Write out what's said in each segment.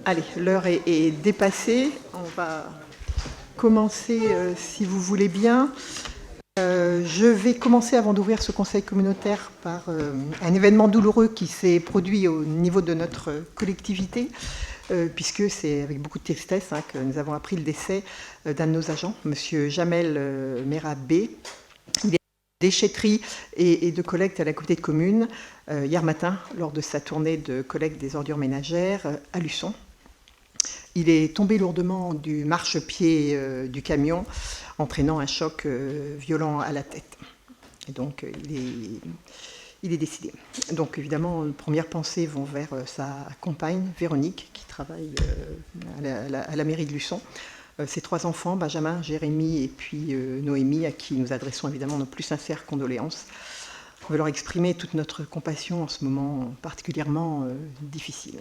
Allez, l'heure est dépassée. On va commencer, si vous voulez bien. Je vais commencer, avant d'ouvrir ce conseil communautaire, par un événement douloureux qui s'est produit au niveau de notre collectivité, puisque c'est avec beaucoup de tristesse que nous avons appris le décès d'un de nos agents, M. Jamel Merabé. Il est déchetterie et de collecte à la communauté de communes hier matin, lors de sa tournée de collecte des ordures ménagères à Luçon. Il est tombé lourdement du marchepied du camion, entraînant un choc violent à la tête. Et donc, il est décédé. Donc, évidemment, les premières pensées vont vers sa compagne, Véronique, qui travaille à la mairie de Luçon. Ses 3 enfants, Benjamin, Jérémy et puis Noémie, à qui nous adressons évidemment nos plus sincères condoléances. On veut leur exprimer toute notre compassion en ce moment particulièrement difficile.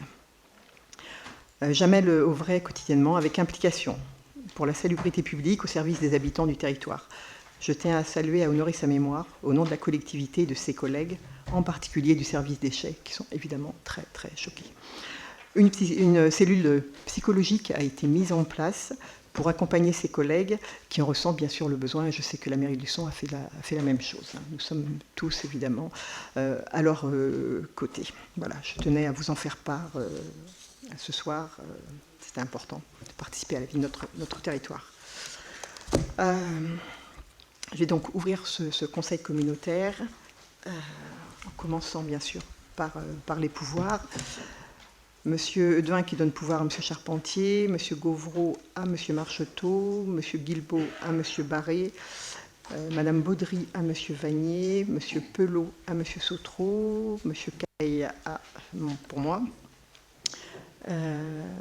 Jamel œuvrait quotidiennement avec implication pour la salubrité publique au service des habitants du territoire. Je tiens à saluer et à honorer sa mémoire au nom de la collectivité et de ses collègues, en particulier du service déchets, qui sont évidemment très, très choqués. Une cellule psychologique a été mise en place pour accompagner ses collègues qui en ressentent bien sûr le besoin. Je sais que la mairie de Luçon a fait la même chose. Nous sommes tous évidemment à leur côté. Voilà, je tenais à vous en faire part ce soir. C'était important de participer à la vie de notre territoire. Je vais donc ouvrir ce conseil communautaire en commençant bien sûr par les pouvoirs. Monsieur Eudouin qui donne pouvoir à Monsieur Charpentier, Monsieur Gauvreau à Monsieur Marcheteau, Monsieur Guilbault à Monsieur Barré, Madame Baudry à Monsieur Vanier, Monsieur Pelot à Monsieur Sautreau, Monsieur Caille pour moi,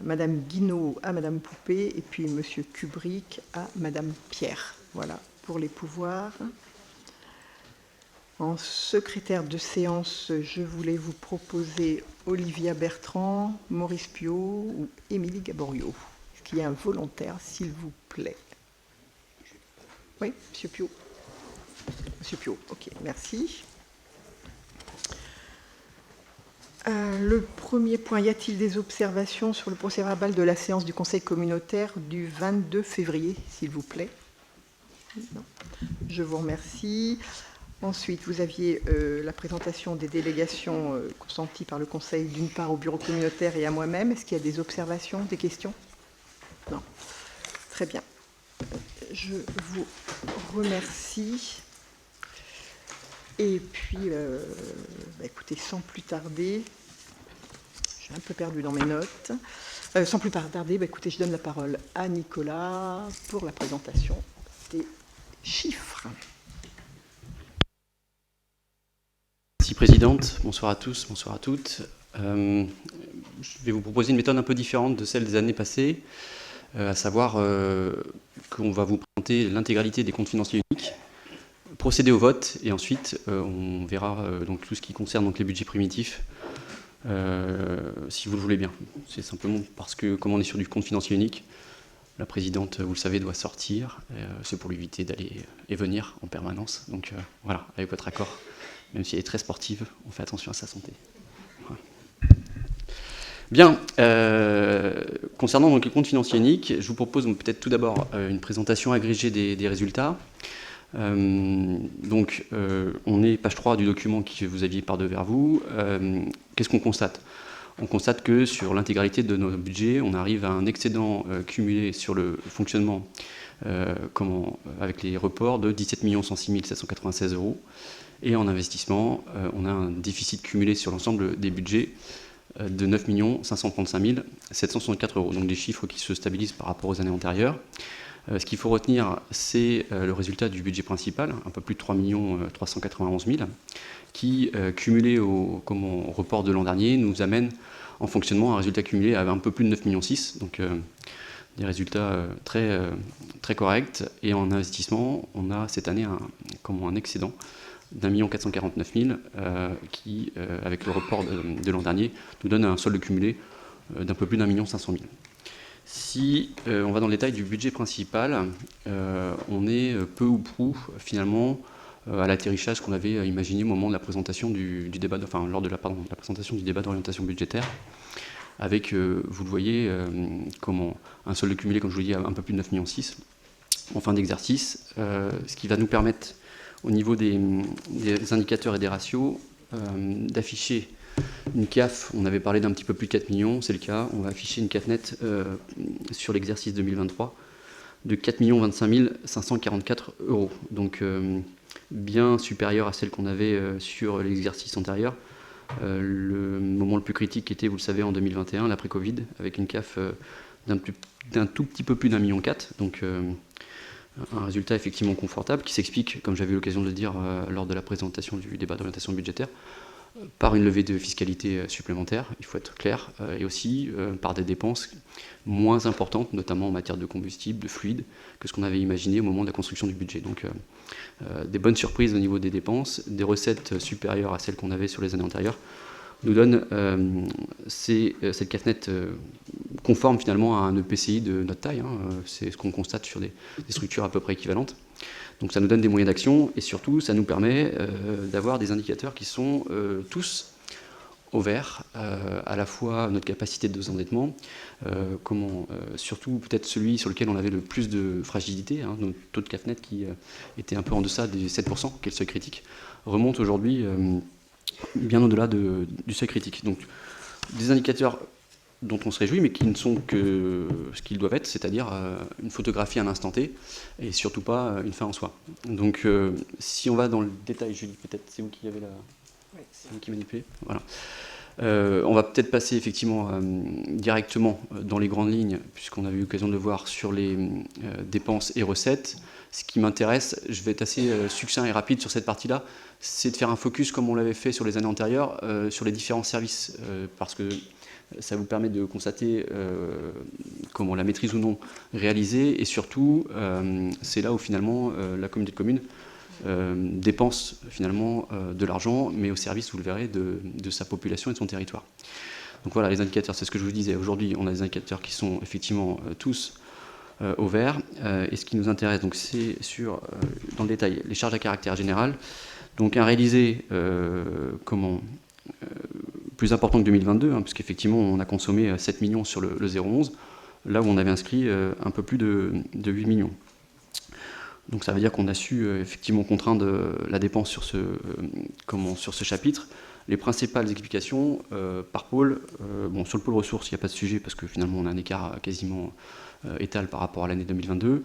Madame Guinaud à Madame Poupée et puis Monsieur Kubrick à Madame Pierre. Voilà pour les pouvoirs. En secrétaire de séance, je voulais vous proposer Olivia Bertrand, Maurice Piot ou Émilie Gaborio. Est-ce qu'il y a un volontaire, s'il vous plaît? Oui, Monsieur Piot. Monsieur Piot, ok, merci. Le premier point, y a-t-il des observations sur le procès-verbal de la séance du Conseil communautaire du 22 février, s'il vous plaît? Non. Je vous remercie. Ensuite, vous aviez la présentation des délégations consenties par le Conseil, d'une part au bureau communautaire et à moi-même. Est-ce qu'il y a des observations, des questions? Non. Très bien. Je vous remercie. Et puis, écoutez, sans plus tarder, je suis un peu perdue dans mes notes. Sans plus tarder, écoutez, je donne la parole à Nicolas pour la présentation des chiffres. Merci Présidente, bonsoir à tous, bonsoir à toutes. Je vais vous proposer une méthode un peu différente de celle des années passées, à savoir qu'on va vous présenter l'intégralité des comptes financiers uniques, procéder au vote et ensuite on verra donc tout ce qui concerne donc les budgets primitifs, si vous le voulez bien. C'est simplement parce que comme on est sur du compte financier unique, la Présidente, vous le savez, doit sortir. C'est pour lui éviter d'aller et venir en permanence. Donc voilà, avec votre accord. Même si elle est très sportive, on fait attention à sa santé. Voilà. Bien, concernant donc les comptes financiers uniques, je vous propose peut-être tout d'abord une présentation agrégée des résultats. Donc, on est page 3 du document que vous aviez par devers vous. Qu'est-ce qu'on constate? On constate que sur l'intégralité de nos budgets, on arrive à un excédent cumulé sur le fonctionnement avec les reports de 17 106 796 €. Et en investissement, on a un déficit cumulé sur l'ensemble des budgets de 9 535 764 €. Donc des chiffres qui se stabilisent par rapport aux années antérieures. Ce qu'il faut retenir, c'est le résultat du budget principal, un peu plus de 3 391 000, qui, cumulé au report de l'an dernier, nous amène en fonctionnement un résultat cumulé à un peu plus de 9 600 000. Donc des résultats très corrects. Et en investissement, on a cette année un excédent d'1 449 000 qui, avec le report de l'an dernier, nous donne un solde cumulé d'un peu plus d'1 500 000. Si on va dans le détail du budget principal, on est peu ou prou finalement à l'atterrissage qu'on avait imaginé au moment de la présentation du débat, lors de la présentation du débat d'orientation budgétaire. avec, vous le voyez, un solde cumulé, comme je vous l'ai dit, un peu plus de 9,6 millions en fin d'exercice, ce qui va nous permettre, au niveau des indicateurs et des ratios, d'afficher une CAF. On avait parlé d'un petit peu plus de 4 millions, c'est le cas. On va afficher une CAF nette sur l'exercice 2023 de 4 25 544 €. Donc bien supérieure à celle qu'on avait sur l'exercice antérieur. Le moment le plus critique était, vous le savez, en 2021, l'après-Covid, avec une CAF d'un tout petit peu plus d'1,4 million. Donc un résultat effectivement confortable qui s'explique, comme j'avais eu l'occasion de le dire lors de la présentation du débat d'orientation budgétaire, par une levée de fiscalité supplémentaire, il faut être clair, et aussi par des dépenses moins importantes, notamment en matière de combustible, de fluide, que ce qu'on avait imaginé au moment de la construction du budget. Donc des bonnes surprises au niveau des dépenses, des recettes supérieures à celles qu'on avait sur les années antérieures, nous donne cette CAF nette conforme finalement à un EPCI de notre taille. C'est ce qu'on constate sur des structures à peu près équivalentes. Donc ça nous donne des moyens d'action et surtout ça nous permet d'avoir des indicateurs qui sont tous au vert, à la fois notre capacité de désendettement, surtout peut-être celui sur lequel on avait le plus de fragilité, notre taux de CAF net qui était un peu en deçà des 7%, qui est le seuil critique, remonte aujourd'hui bien au-delà du seuil critique. Donc des indicateurs dont on se réjouit, mais qui ne sont que ce qu'ils doivent être, c'est-à-dire une photographie à l'instant T, et surtout pas une fin en soi. Donc si on va dans le détail, Julie, peut-être c'est vous qui avez c'est vous qui manipulez. Voilà. On va peut-être passer effectivement directement dans les grandes lignes, puisqu'on a eu l'occasion de le voir sur les dépenses et recettes. Ce qui m'intéresse, je vais être assez succinct et rapide sur cette partie-là, c'est de faire un focus comme on l'avait fait sur les années antérieures, sur les différents services, parce que ça vous permet de constater comment la maîtrise ou non réalisée, et surtout, c'est là où finalement la communauté de communes dépense finalement de l'argent, mais au service, vous le verrez, de sa population et de son territoire. Donc voilà, les indicateurs, c'est ce que je vous disais. Aujourd'hui, on a des indicateurs qui sont effectivement tous au vert, et ce qui nous intéresse, donc, c'est dans le détail, les charges à caractère général. Donc un réalisé plus important que 2022, puisqu'effectivement on a consommé 7 millions sur le 0,11, là où on avait inscrit un peu plus de 8 millions. Donc ça veut dire qu'on a su effectivement contraindre la dépense sur ce chapitre. Les principales explications par pôle, sur le pôle ressources, il n'y a pas de sujet parce que finalement on a un écart quasiment étal par rapport à l'année 2022.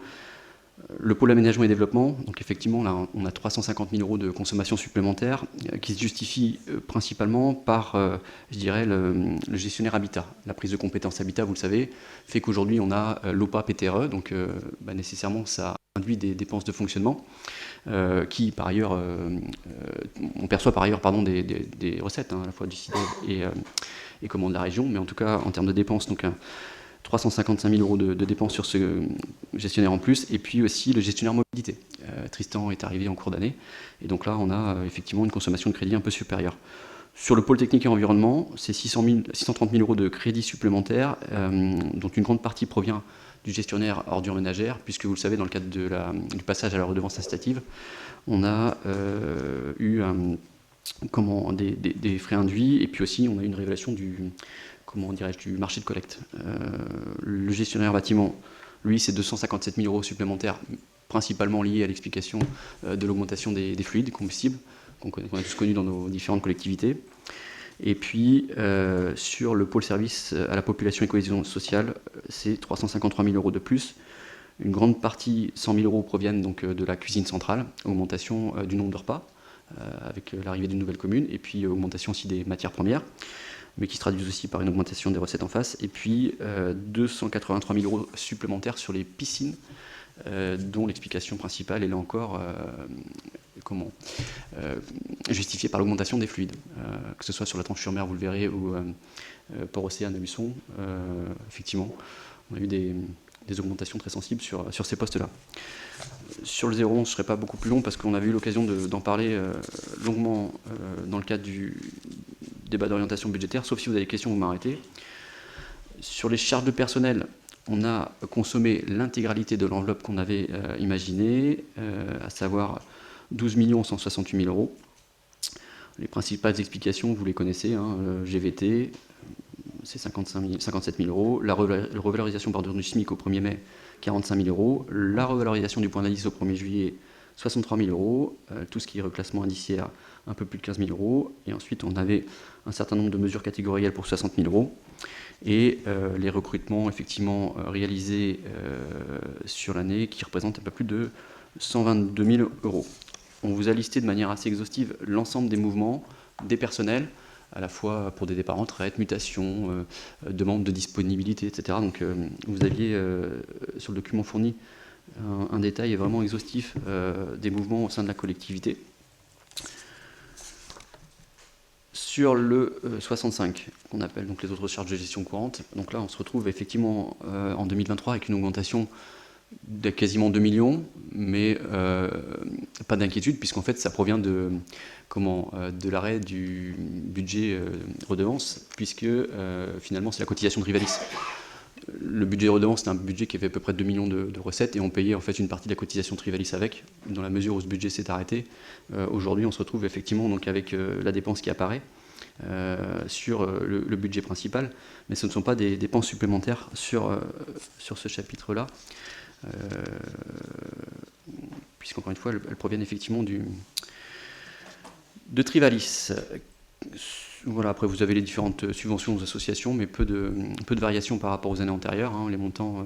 Le pôle aménagement et développement, donc effectivement là on a 350 000 € de consommation supplémentaire qui se justifie principalement par, je dirais, le gestionnaire habitat. La prise de compétence habitat, vous le savez, fait qu'aujourd'hui on a l'OPA PTRE, donc nécessairement ça induit des dépenses de fonctionnement qui par ailleurs, on perçoit par ailleurs des recettes, à la fois du CIDEV et de la région, mais en tout cas en termes de dépenses, donc 355 000 € de dépenses sur ce gestionnaire en plus, et puis aussi le gestionnaire mobilité. Tristan est arrivé en cours d'année, et donc là on a effectivement une consommation de crédit un peu supérieure. Sur le pôle technique et environnement, c'est 630 000 € de crédits supplémentaires, dont une grande partie provient du gestionnaire ordures ménagères, puisque vous le savez, dans le cadre du passage à la redevance incitative, on a eu des frais induits, et puis aussi on a eu une révélation du marché de collecte. Le gestionnaire bâtiment, lui, c'est 257 000 € supplémentaires, principalement liés à l'explication de l'augmentation des fluides, des combustibles, qu'on a tous connus dans nos différentes collectivités. Et puis, sur le pôle service à la population et cohésion sociale, c'est 353 000 € de plus. Une grande partie, 100 000 € proviennent donc de la cuisine centrale, augmentation du nombre de repas, avec l'arrivée d'une nouvelle commune, et puis augmentation aussi des matières premières, mais qui se traduisent aussi par une augmentation des recettes en face, et puis 283 000 € supplémentaires sur les piscines, dont l'explication principale est là encore justifiée par l'augmentation des fluides, que ce soit sur la tranche-sur-mer, vous le verrez, ou Port-Océan à Luçon. Effectivement, on a eu des augmentations très sensibles sur ces postes-là. Sur le 0,11, je ne serai pas beaucoup plus long parce qu'on avait eu l'occasion d'en parler longuement dans le cadre du débat d'orientation budgétaire, sauf si vous avez des questions, vous m'arrêtez. Sur les charges de personnel, on a consommé l'intégralité de l'enveloppe qu'on avait imaginée, à savoir 12 168 000 €. Les principales explications, vous les connaissez, GVT, c'est 57 000 euros. La revalorisation du SMIC au 1er mai, 45 000 euros. La revalorisation du point d'indice au 1er juillet, 63 000 euros. Tout ce qui est reclassement indiciaire, un peu plus de 15 000 euros. Et ensuite, on avait un certain nombre de mesures catégorielles pour 60 000 euros. Et les recrutements effectivement réalisés sur l'année qui représentent un peu plus de 122 000 euros. On vous a listé de manière assez exhaustive l'ensemble des mouvements, des personnels, à la fois pour des départs en retraite, mutations, demandes de disponibilité, etc. Donc vous aviez sur le document fourni un détail vraiment exhaustif des mouvements au sein de la collectivité. Sur le 65, qu'on appelle donc les autres charges de gestion courante, donc là on se retrouve effectivement en 2023 avec une augmentation de quasiment 2 millions, mais pas d'inquiétude, puisqu'en fait ça provient de l'arrêt du budget redevance, puisque finalement c'est la cotisation de Rivalis. Le budget redevance, c'est un budget qui avait à peu près 2 millions de recettes, et on payait en fait une partie de la cotisation de Rivalis avec, dans la mesure où ce budget s'est arrêté. Aujourd'hui on se retrouve effectivement donc avec la dépense qui apparaît sur le budget principal, mais ce ne sont pas des dépenses supplémentaires sur ce chapitre-là, puisqu'encore une fois, elles proviennent effectivement de Trivalis. Voilà, après vous avez les différentes subventions aux associations, mais peu de variations par rapport aux années antérieures. Hein. Les montants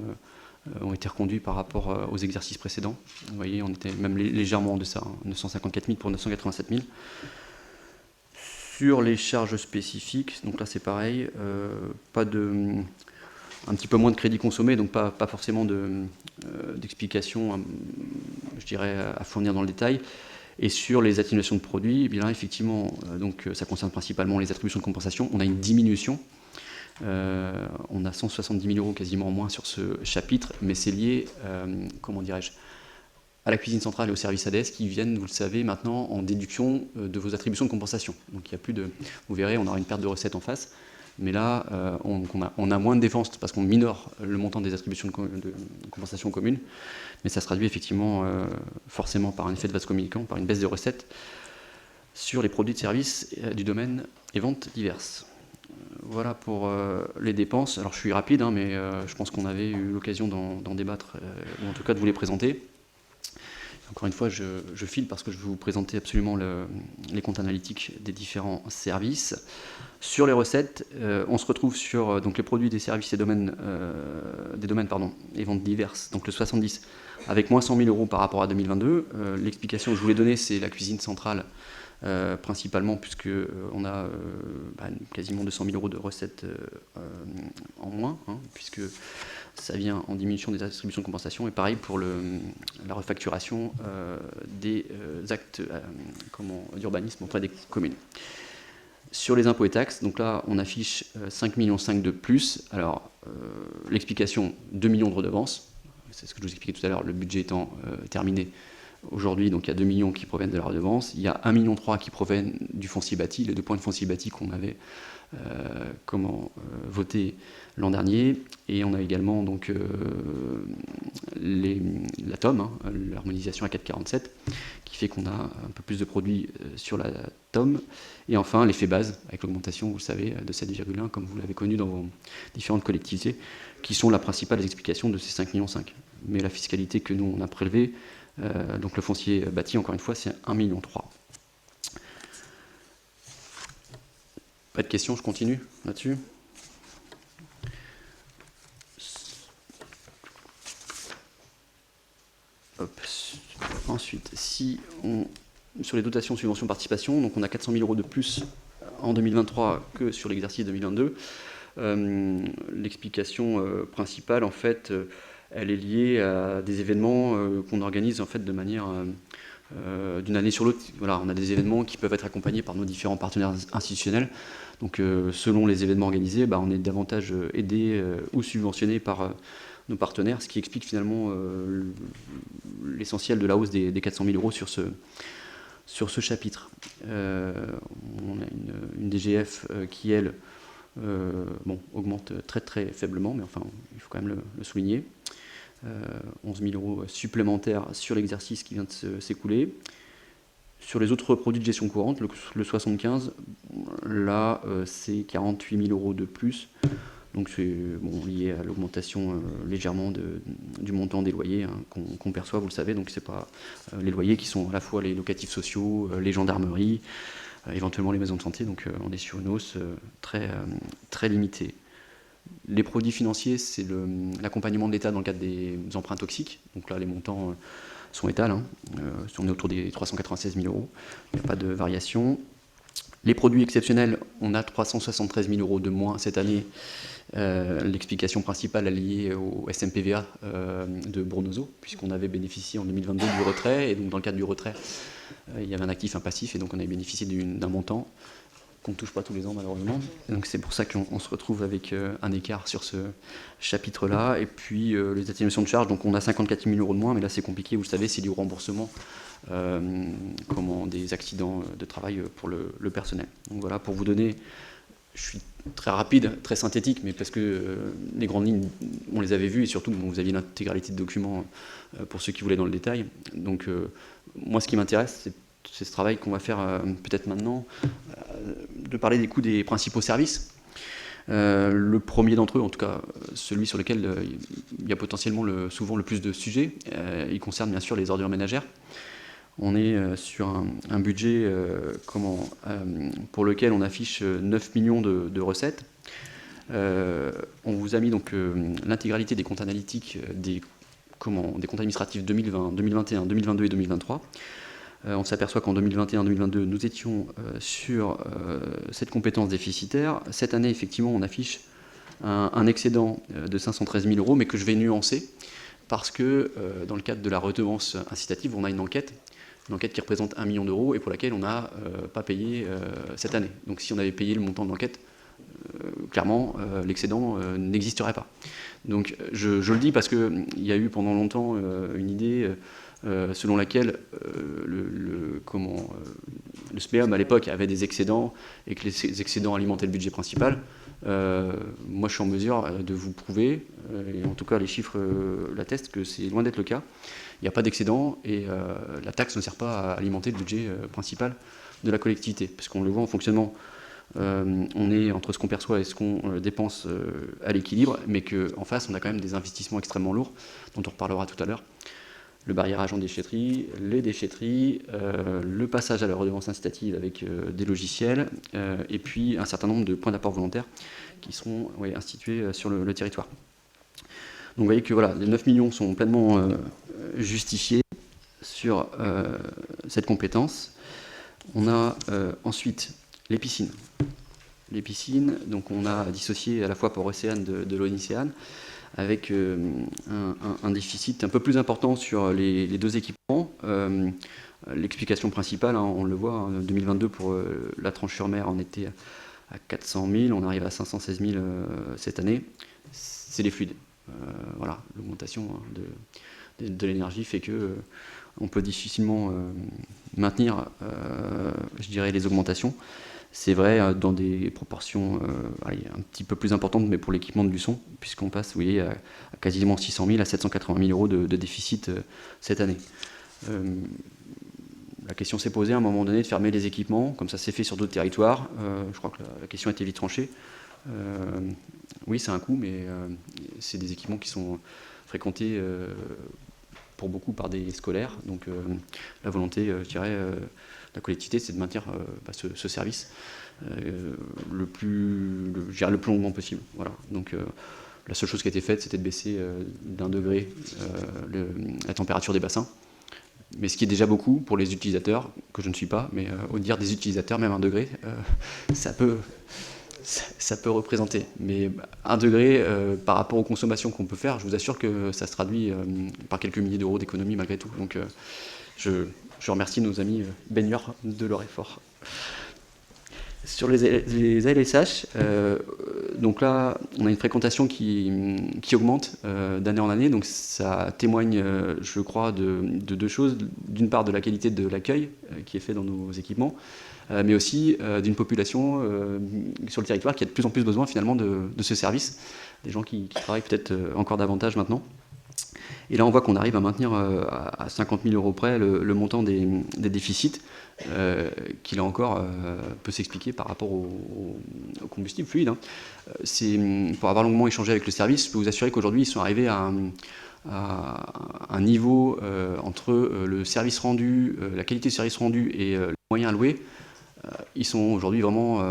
ont été reconduits par rapport aux exercices précédents. Vous voyez, on était même légèrement en deçà, hein, 954 000 pour 987 000. Sur les charges spécifiques, donc là c'est pareil, un petit peu moins de crédits consommés, donc pas forcément d'explications, je dirais, à fournir dans le détail. Et sur les atténuations de produits, eh bien là, effectivement, donc ça concerne principalement les attributions de compensation. On a une diminution. On a 170 000 euros quasiment en moins sur ce chapitre, mais c'est lié, comment dirais-je, à la cuisine centrale et au service ADS qui viennent, vous le savez, maintenant en déduction de vos attributions de compensation. Donc il n'y a plus de... Vous verrez, on aura une perte de recettes en face. Mais là, on a moins de défenses parce qu'on minore le montant des attributions de compensation communes. Mais ça se traduit effectivement forcément par un effet de vase communicant, par une baisse des recettes sur les produits de services du domaine et ventes diverses. Voilà pour les dépenses. Alors je suis rapide, hein, mais je pense qu'on avait eu l'occasion d'en débattre, ou en tout cas de vous les présenter. Encore une fois, je file parce que je vais vous présenter absolument les comptes analytiques des différents services. Sur les recettes, on se retrouve sur donc les produits des services et domaines, et ventes diverses, donc le 70, avec moins 100 000 euros par rapport à 2022. L'explication que je voulais donner, c'est la cuisine centrale, principalement, puisque on a quasiment 200 000 euros de recettes en moins, hein, puisque ça vient en diminution des attributions de compensation, et pareil pour la refacturation des actes d'urbanisme auprès des communes. Sur les impôts et taxes, donc là on affiche 5,5 millions de plus. Alors l'explication, 2 millions de redevances, c'est ce que je vous expliquais tout à l'heure, le budget étant terminé aujourd'hui, donc il y a 2 millions qui proviennent de la redevance, il y a 1,3 million qui proviennent du foncier bâti, les 2 points de foncier bâti qu'on avait voté l'an dernier, et on a également donc la TOM, hein, l'harmonisation à 4,47, qui fait qu'on a un peu plus de produits sur la TOM, et enfin l'effet base, avec l'augmentation, vous le savez, de 7,1, comme vous l'avez connu dans vos différentes collectivités, qui sont la principale explication de ces 5,5 millions. Mais la fiscalité que nous on a prélevée, donc le foncier bâti, encore une fois, c'est 1,3 million. Pas de questions, je continue là-dessus. Hop. Ensuite, sur les dotations, subventions, participation, donc on a 400 000 euros de plus en 2023 que sur l'exercice 2022. L'explication principale, en fait, elle est liée à des événements qu'on organise en fait de manière d'une année sur l'autre. Voilà, on a des événements qui peuvent être accompagnés par nos différents partenaires institutionnels. Donc, selon les événements organisés, on est davantage aidé ou subventionné par nos partenaires, ce qui explique finalement l'essentiel de la hausse des 400 000 euros sur ce chapitre. On a une DGF qui, elle, augmente très très faiblement, mais enfin, il faut quand même le souligner. 11 000 euros supplémentaires sur l'exercice qui vient de s'écouler. Sur les autres produits de gestion courante, le 75, là, c'est 48 000 € de plus. Donc c'est lié à l'augmentation légèrement du montant des loyers qu'on perçoit, vous le savez. Donc c'est pas les loyers qui sont à la fois les locatifs sociaux, les gendarmeries, éventuellement les maisons de santé. Donc on est sur une hausse très limitée. Les produits financiers, c'est l'accompagnement de l'État dans le cadre des emprunts toxiques. Donc là, les montants sont étals. On est autour des 396 000 €. Il n'y a pas de variation. Les produits exceptionnels, on a 373 000 € de moins cette année. L'explication principale est liée au SMPVA de Bronozo, puisqu'on avait bénéficié en 2022 du retrait. Et donc dans le cadre du retrait, il y avait un actif, un passif, et donc on avait bénéficié d'un montant qu'on ne touche pas tous les ans malheureusement. Et donc c'est pour ça qu'on se retrouve avec un écart sur ce chapitre-là. Et puis les atténuations de charges, donc on a 54 000 € de moins, mais là c'est compliqué, vous le savez, c'est du remboursement des accidents de travail pour le personnel. Donc voilà, pour vous donner, je suis très rapide, très synthétique, mais parce que les grandes lignes, on les avait vues, et surtout vous aviez l'intégralité de documents pour ceux qui voulaient dans le détail. Donc moi ce qui m'intéresse, c'est ce travail qu'on va faire peut-être maintenant, de parler des coûts des principaux services. Le premier d'entre eux, en tout cas celui sur lequel il y a potentiellement souvent le plus de sujets, il concerne bien sûr les ordures ménagères. On est sur un budget pour lequel on affiche 9 millions de recettes. On vous a mis donc l'intégralité des comptes analytiques des comptes administratifs 2020, 2021, 2022 et 2023. On s'aperçoit qu'en 2021-2022, nous étions sur cette compétence déficitaire. Cette année, effectivement, on affiche un excédent de 513 000 €, mais que je vais nuancer, parce que dans le cadre de la redevance incitative, on a une enquête qui représente 1 million d'euros et pour laquelle on n'a pas payé cette année. Donc si on avait payé le montant de l'enquête, clairement, l'excédent n'existerait pas. Donc je le dis parce qu'il y a eu pendant longtemps une idée selon laquelle le SPEAM à l'époque avait des excédents et que les excédents alimentaient le budget principal. Moi je suis en mesure de vous prouver, et en tout cas les chiffres l'attestent, que c'est loin d'être le cas. Il n'y a pas d'excédent et la taxe ne sert pas à alimenter le budget principal de la collectivité, parce qu'on le voit en fonctionnement. On est entre ce qu'on perçoit et ce qu'on dépense à l'équilibre, mais qu'en face on a quand même des investissements extrêmement lourds, dont on reparlera tout à l'heure. Le barriérage en déchetterie, les déchetteries, le passage à la redevance incitative avec des logiciels, et puis un certain nombre de points d'apport volontaires qui seront institués sur le territoire. Donc vous voyez que voilà, les 9 millions sont pleinement justifiés sur cette compétence. On a ensuite les piscines. Les piscines, donc on a dissocié à la fois pour Océane de l'Onicéane, avec un déficit un peu plus important sur les deux équipements. L'explication principale, on le voit, en 2022 pour la tranche sur mer, on était à 400 000, on arrive à 516 000 cette année. C'est les fluides. Voilà, l'augmentation de l'énergie fait que on peut difficilement maintenir, je dirais, les augmentations. C'est vrai dans des proportions un petit peu plus importantes, mais pour l'équipement de Luçon, puisqu'on passe, vous voyez, à quasiment 600 000 à 780 000 € de déficit cette année. La question s'est posée à un moment donné de fermer les équipements, comme ça s'est fait sur d'autres territoires. Je crois que la question a été vite tranchée. Oui, c'est un coût, mais c'est des équipements qui sont fréquentés pour beaucoup par des scolaires. Donc la volonté, je dirais, la collectivité, c'est de maintenir ce service le plus longuement possible. Voilà. Donc la seule chose qui a été faite, c'était de baisser d'1 degré la température des bassins. Mais ce qui est déjà beaucoup pour les utilisateurs, que je ne suis pas, mais au dire des utilisateurs, même 1 degré, ça peut représenter. Mais 1 degré par rapport aux consommations qu'on peut faire, je vous assure que ça se traduit par quelques milliers d'euros d'économie malgré tout. Donc je remercie nos amis baigneurs de leur effort. Sur les ALSH, donc là, on a une fréquentation qui augmente d'année en année. Donc ça témoigne, je crois, de deux choses. D'une part, de la qualité de l'accueil qui est fait dans nos équipements, mais aussi d'une population sur le territoire qui a de plus en plus besoin finalement de ce service. Des gens qui travaillent peut-être encore davantage maintenant. Et là, on voit qu'on arrive à maintenir à 50 000 euros près le montant des déficits, qui là encore peut s'expliquer par rapport au combustible fluide. Hein. Pour avoir longuement échangé avec le service, je peux vous assurer qu'aujourd'hui, ils sont arrivés à un niveau entre le service rendu, la qualité du service rendu et les moyens alloués. Ils sont aujourd'hui vraiment,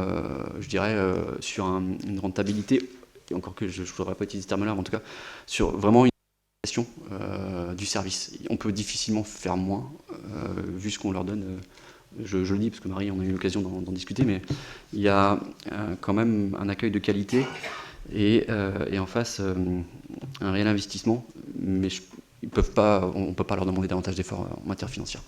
je dirais, sur une rentabilité, encore que je ne voudrais pas utiliser ce terme-là, mais en tout cas, sur vraiment une question du service. On peut difficilement faire moins, vu ce qu'on leur donne. Je le dis parce que Marie, on a eu l'occasion d'en discuter, mais il y a quand même un accueil de qualité et en face un réel investissement, mais on ne peut pas leur demander davantage d'efforts en matière financière.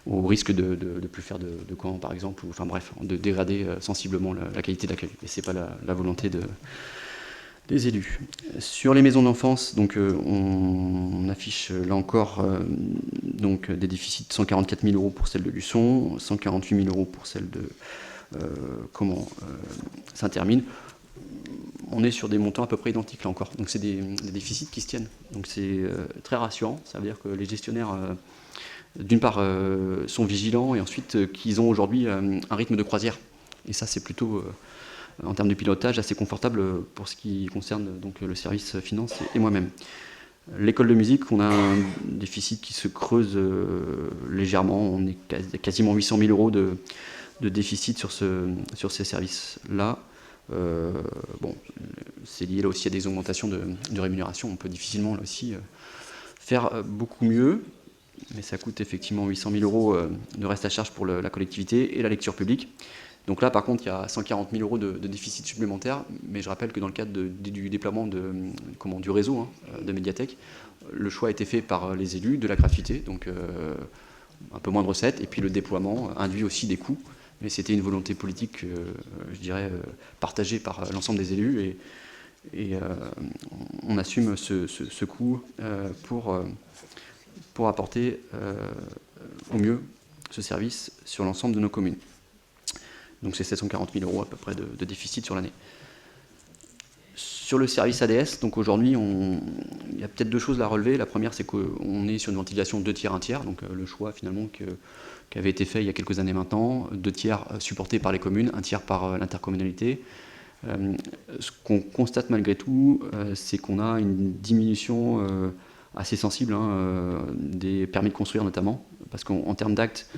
Au risque de ne plus faire de camp, par exemple, ou, enfin bref, de dégrader sensiblement la qualité d'accueil. Et ce n'est pas la volonté des élus. Sur les maisons d'enfance, donc, on affiche là encore donc, des déficits de 144 000 euros pour celle de Luçon, 148 000 euros pour celle de Saint-Hermine. On est sur des montants à peu près identiques là encore. Donc c'est des déficits qui se tiennent. Donc c'est très rassurant. Ça veut dire que les gestionnaires, d'une part, sont vigilants et ensuite qu'ils ont aujourd'hui un rythme de croisière. Et ça, c'est plutôt, en termes de pilotage, assez confortable pour ce qui concerne donc, le service finance et moi-même. L'école de musique, on a un déficit qui se creuse légèrement. On est quasiment 800 000 euros de déficit sur ces services-là. Bon, c'est lié là aussi à des augmentations de rémunération. On peut difficilement là aussi faire beaucoup mieux, mais ça coûte effectivement 800 000 euros de reste à charge pour la collectivité et la lecture publique. Donc là, par contre, il y a 140 000 euros de déficit supplémentaire, mais je rappelle que dans le cadre du déploiement du réseau de médiathèques, le choix a été fait par les élus de la gratuité, donc un peu moins de recettes, et puis le déploiement induit aussi des coûts. Mais c'était une volonté politique, je dirais, partagée par l'ensemble des élus. Et on assume ce coût pour apporter au mieux ce service sur l'ensemble de nos communes. Donc c'est 740 000 euros à peu près de déficit sur l'année. Sur le service ADS, donc aujourd'hui, il y a peut-être deux choses à relever. La première, c'est qu'on est sur une ventilation 2 tiers, 1 tiers, donc le choix finalement qui avait été fait il y a quelques années maintenant, 2 tiers supportés par les communes, 1 tiers par l'intercommunalité. Ce qu'on constate malgré tout, c'est qu'on a une diminution assez sensible des permis de construire notamment, parce qu'en termes d'actes,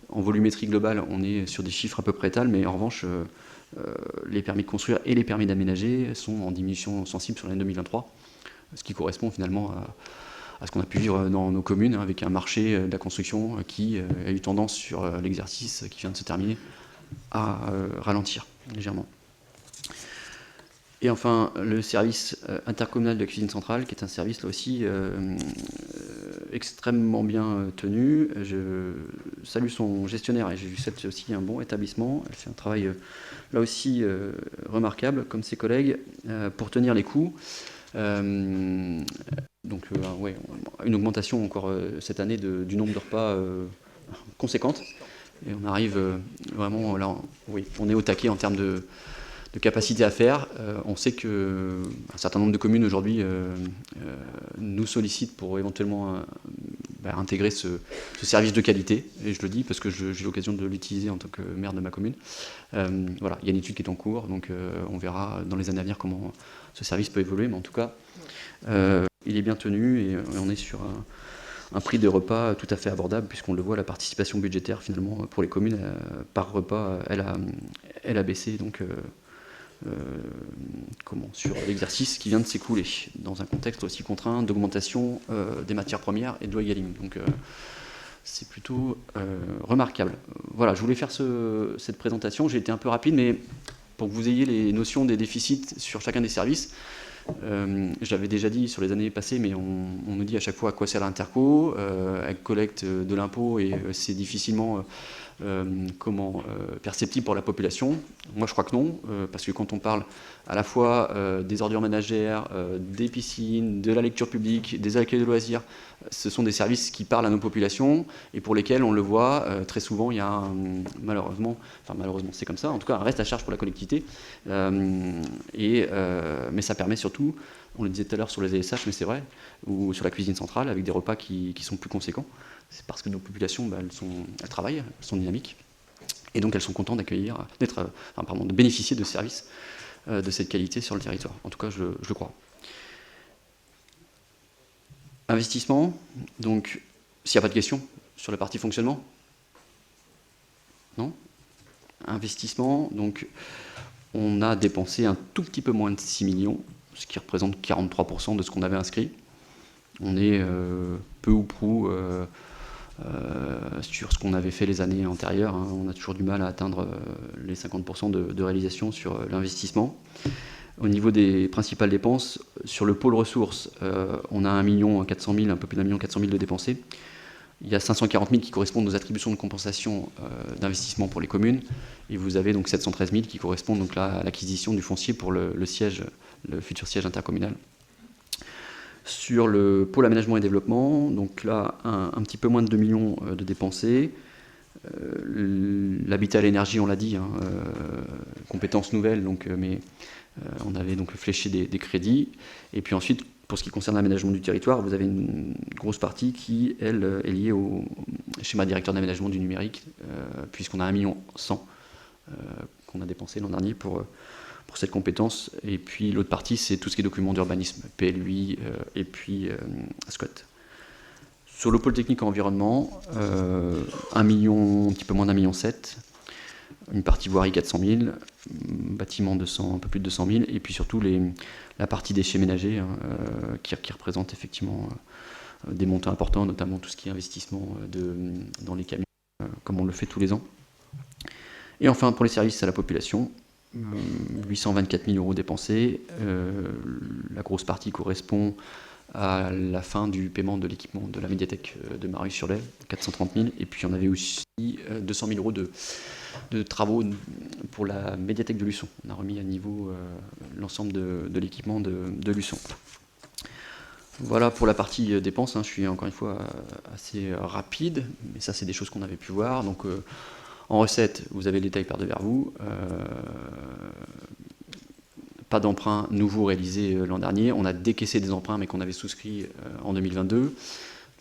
en volumétrie globale, on est sur des chiffres à peu près tels, mais en revanche, les permis de construire et les permis d'aménager sont en diminution sensible sur l'année 2023, ce qui correspond finalement à ce qu'on a pu vivre dans nos communes, avec un marché de la construction qui a eu tendance sur l'exercice qui vient de se terminer à ralentir légèrement. Et enfin, le service intercommunal de la cuisine centrale, qui est un service là aussi extrêmement bien tenu. Je salue son gestionnaire et j'ai vu que c'est aussi un bon établissement. Elle fait un travail là aussi remarquable, comme ses collègues, pour tenir les coûts. Donc, ouais, une augmentation encore cette année du nombre de repas conséquente. Et on arrive vraiment là, oui, on est au taquet en termes de capacité à faire. On sait qu'un certain nombre de communes aujourd'hui nous sollicitent pour éventuellement intégrer ce service de qualité. Et je le dis parce que j'ai l'occasion de l'utiliser en tant que maire de ma commune. Voilà, il y a une étude qui est en cours, donc on verra dans les années à venir comment ce service peut évoluer. Mais en tout cas, il est bien tenu et on est sur un prix de repas tout à fait abordable, puisqu'on le voit, la participation budgétaire finalement pour les communes par repas, elle a baissé. Donc, sur l'exercice qui vient de s'écouler, dans un contexte aussi contraint d'augmentation des matières premières et de loi Egalim. Donc c'est plutôt remarquable. Voilà, je voulais faire cette présentation, j'ai été un peu rapide, mais pour que vous ayez les notions des déficits sur chacun des services. Je l'avais déjà dit sur les années passées, mais on nous dit à chaque fois à quoi sert l'interco, elle collecte de l'impôt et c'est difficilement perceptible pour la population? Moi, je crois que non, parce que quand on parle à la fois des ordures ménagères, des piscines, de la lecture publique, des accueils de loisirs, ce sont des services qui parlent à nos populations et pour lesquels, on le voit, très souvent, il y a malheureusement, c'est comme ça, en tout cas, un reste à charge pour la collectivité. Mais ça permet surtout, on le disait tout à l'heure sur les ASH, mais c'est vrai, ou sur la cuisine centrale, avec des repas qui sont plus conséquents. C'est parce que nos populations, elles travaillent, elles sont dynamiques, et donc elles sont contentes de bénéficier de services de cette qualité sur le territoire. En tout cas, je le crois. Investissement, donc, s'il n'y a pas de questions sur la partie fonctionnement? Non? Investissement, donc, on a dépensé un tout petit peu moins de 6 millions, ce qui représente 43% de ce qu'on avait inscrit. On est peu ou prou sur ce qu'on avait fait les années antérieures. Hein. On a toujours du mal à atteindre les 50% de réalisation sur l'investissement. Au niveau des principales dépenses, sur le pôle ressources, on a 1 400 000, un peu plus d'1 400 000 de dépensés. Il y a 540 000 qui correspondent aux attributions de compensation d'investissement pour les communes. Et vous avez donc 713 000 qui correspondent donc à l'acquisition du foncier pour le futur siège intercommunal. Sur le pôle aménagement et développement, donc là, un petit peu moins de 2 millions de dépensés. L'habitat et l'énergie, on l'a dit, compétences nouvelles, mais on avait donc fléché des crédits. Et puis ensuite, pour ce qui concerne l'aménagement du territoire, vous avez une grosse partie qui, elle, est liée au schéma directeur d'aménagement du numérique, puisqu'on a 1 100 000 qu'on a dépensé l'an dernier pour cette compétence. Et puis l'autre partie, c'est tout ce qui est documents d'urbanisme, PLUI et puis SCOT. Sur le pôle technique environnement, 1 million, un petit peu moins d'1,7 million, une partie voirie 400 000, bâtiment un peu plus de 200 000, et puis surtout la partie déchets ménagers qui représente effectivement des montants importants, notamment tout ce qui est investissement dans les camions, comme on le fait tous les ans. Et enfin, pour les services à la population, 824 000 euros dépensés. La grosse partie correspond à la fin du paiement de l'équipement de la médiathèque de Marius-sur-Lay, 430 000. Et puis on avait aussi 200 000 euros de travaux pour la médiathèque de Luçon. On a remis à niveau l'ensemble de l'équipement de Luçon. Voilà pour la partie dépenses. Je suis encore une fois assez rapide, mais ça c'est des choses qu'on avait pu voir. Donc en recette, vous avez le détail par devers vous. Pas d'emprunts nouveaux réalisés l'an dernier. On a décaissé des emprunts, mais qu'on avait souscrits en 2022.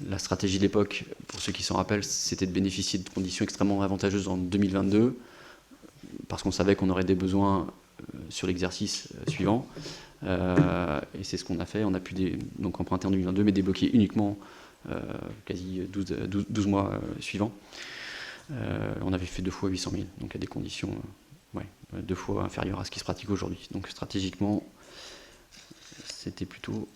La stratégie de l'époque, pour ceux qui s'en rappellent, c'était de bénéficier de conditions extrêmement avantageuses en 2022, parce qu'on savait qu'on aurait des besoins sur l'exercice suivant. Et c'est ce qu'on a fait. On a pu donc emprunter en 2022, mais débloquer uniquement quasi 12 mois suivants. On avait fait 2 fois 800 000, donc à des conditions 2 fois inférieures à ce qui se pratique aujourd'hui. Donc stratégiquement, c'était plutôt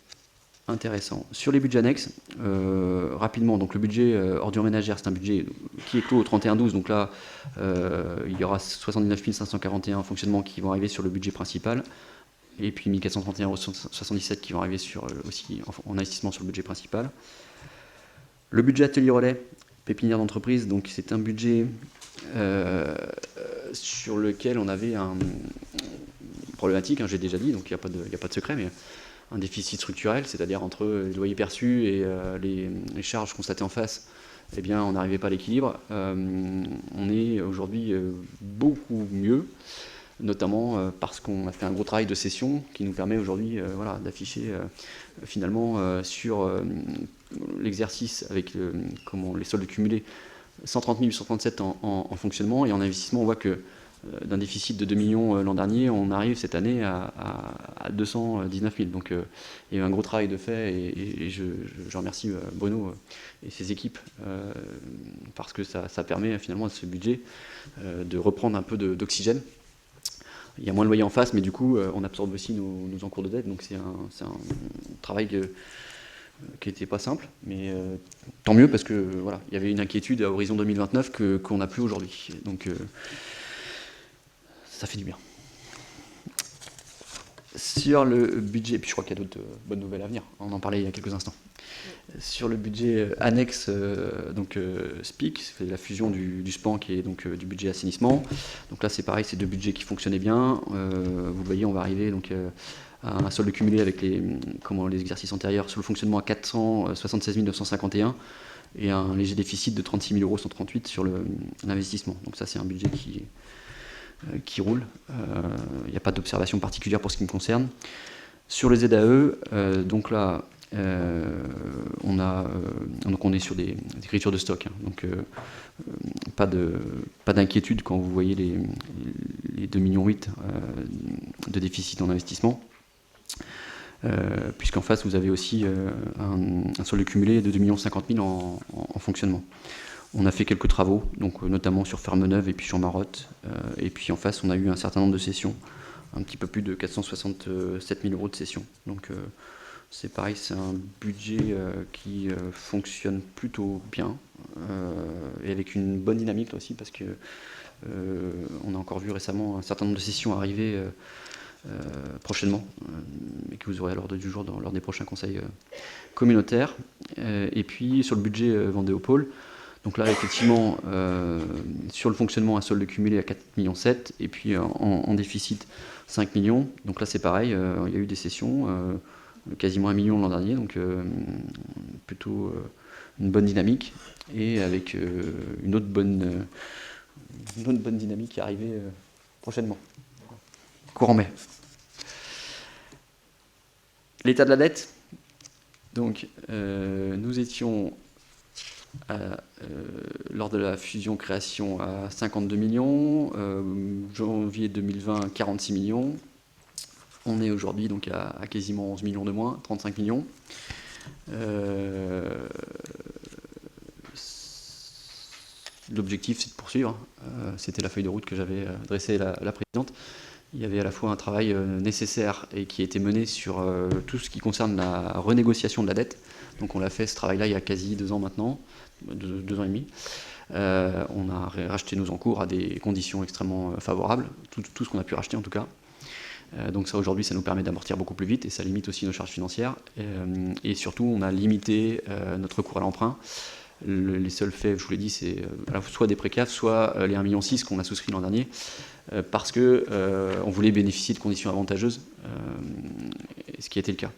intéressant. Sur les budgets annexes, rapidement, donc le budget ordures ménagères, c'est un budget qui est clos au 31/12, donc là, il y aura 79 541 en fonctionnement qui vont arriver sur le budget principal, et puis 1431,77 qui vont arriver aussi en investissement sur le budget principal. Le budget atelier relais, pépinière d'entreprise, donc c'est un budget sur lequel on avait une problématique, j'ai déjà dit, donc il n'y a pas de secret, mais un déficit structurel, c'est-à-dire entre les loyers perçus et les charges constatées en face, eh bien, on n'arrivait pas à l'équilibre. On est aujourd'hui beaucoup mieux, notamment parce qu'on a fait un gros travail de cession qui nous permet aujourd'hui d'afficher finalement sur l'exercice avec les soldes cumulés 130 837 en fonctionnement, et en investissement on voit que d'un déficit de 2 millions l'an dernier, on arrive cette année à 219 000. Donc il y a eu un gros travail de fait, et je remercie Bruno et ses équipes parce que ça permet finalement à ce budget de reprendre un peu d'oxygène. Il y a moins de loyers en face, mais du coup on absorbe aussi nos encours de dette, donc c'est un travail qui n'était pas simple, mais tant mieux, parce que il y avait une inquiétude à horizon 2029 qu'on n'a plus aujourd'hui. Donc ça fait du bien. Sur le budget, puis je crois qu'il y a d'autres bonnes nouvelles à venir, on en parlait il y a quelques instants. Sur le budget annexe, SPIC, c'est la fusion du SPANC et donc du budget assainissement. Donc là, c'est pareil, c'est deux budgets qui fonctionnaient bien. Vous le voyez, on va arriver donc à un solde cumulé avec les exercices antérieurs sur le fonctionnement à 476 951 et un léger déficit de 36 138 € sur l'investissement. Donc ça, c'est un budget qui roule. Il n'y a pas d'observation particulière pour ce qui me concerne. Sur les ZAE, donc là, on est sur des écritures de stock, hein, donc pas d'inquiétude quand vous voyez les 2,8 millions de déficit en investissement, puisqu'en face vous avez aussi un solde cumulé de 2,05 millions en fonctionnement. On a fait quelques travaux, donc notamment sur Fermeneuve et puis sur Marotte, et puis en face on a eu un certain nombre de sessions, un petit peu plus de 467 000 € de sessions. Donc c'est pareil, c'est un budget qui fonctionne plutôt bien et avec une bonne dynamique là aussi, parce que on a encore vu récemment un certain nombre de sessions arriver prochainement et que vous aurez à l'ordre du jour lors des prochains conseils communautaires. Et puis sur le budget Vendée au pôle, donc là effectivement sur le fonctionnement un solde cumulé à 4,7 millions et puis en déficit 5 millions. Donc là c'est pareil, il y a eu des sessions quasiment 1 million l'an dernier, donc plutôt une bonne dynamique, et avec une autre bonne dynamique qui est arrivée prochainement, courant mai. L'état de la dette, donc nous étions lors de la fusion-création à 52 millions, janvier 2020 46 millions, on est aujourd'hui donc à quasiment 11 millions de moins, 35 millions. L'objectif, c'est de poursuivre. C'était la feuille de route que j'avais dressée à la présidente. Il y avait à la fois un travail nécessaire et qui a été mené sur tout ce qui concerne la renégociation de la dette. Donc on l'a fait, ce travail-là, il y a quasi 2 ans maintenant, 2 ans et demi. On a racheté nos encours à des conditions extrêmement favorables, tout ce qu'on a pu racheter en tout cas. Donc ça, aujourd'hui, ça nous permet d'amortir beaucoup plus vite et ça limite aussi nos charges financières. Et surtout, on a limité notre recours à l'emprunt. Les seuls faits, je vous l'ai dit, c'est soit des précaves, soit les 1,6 million qu'on a souscrit l'an dernier, parce qu'on voulait bénéficier de conditions avantageuses, ce qui a été le cas.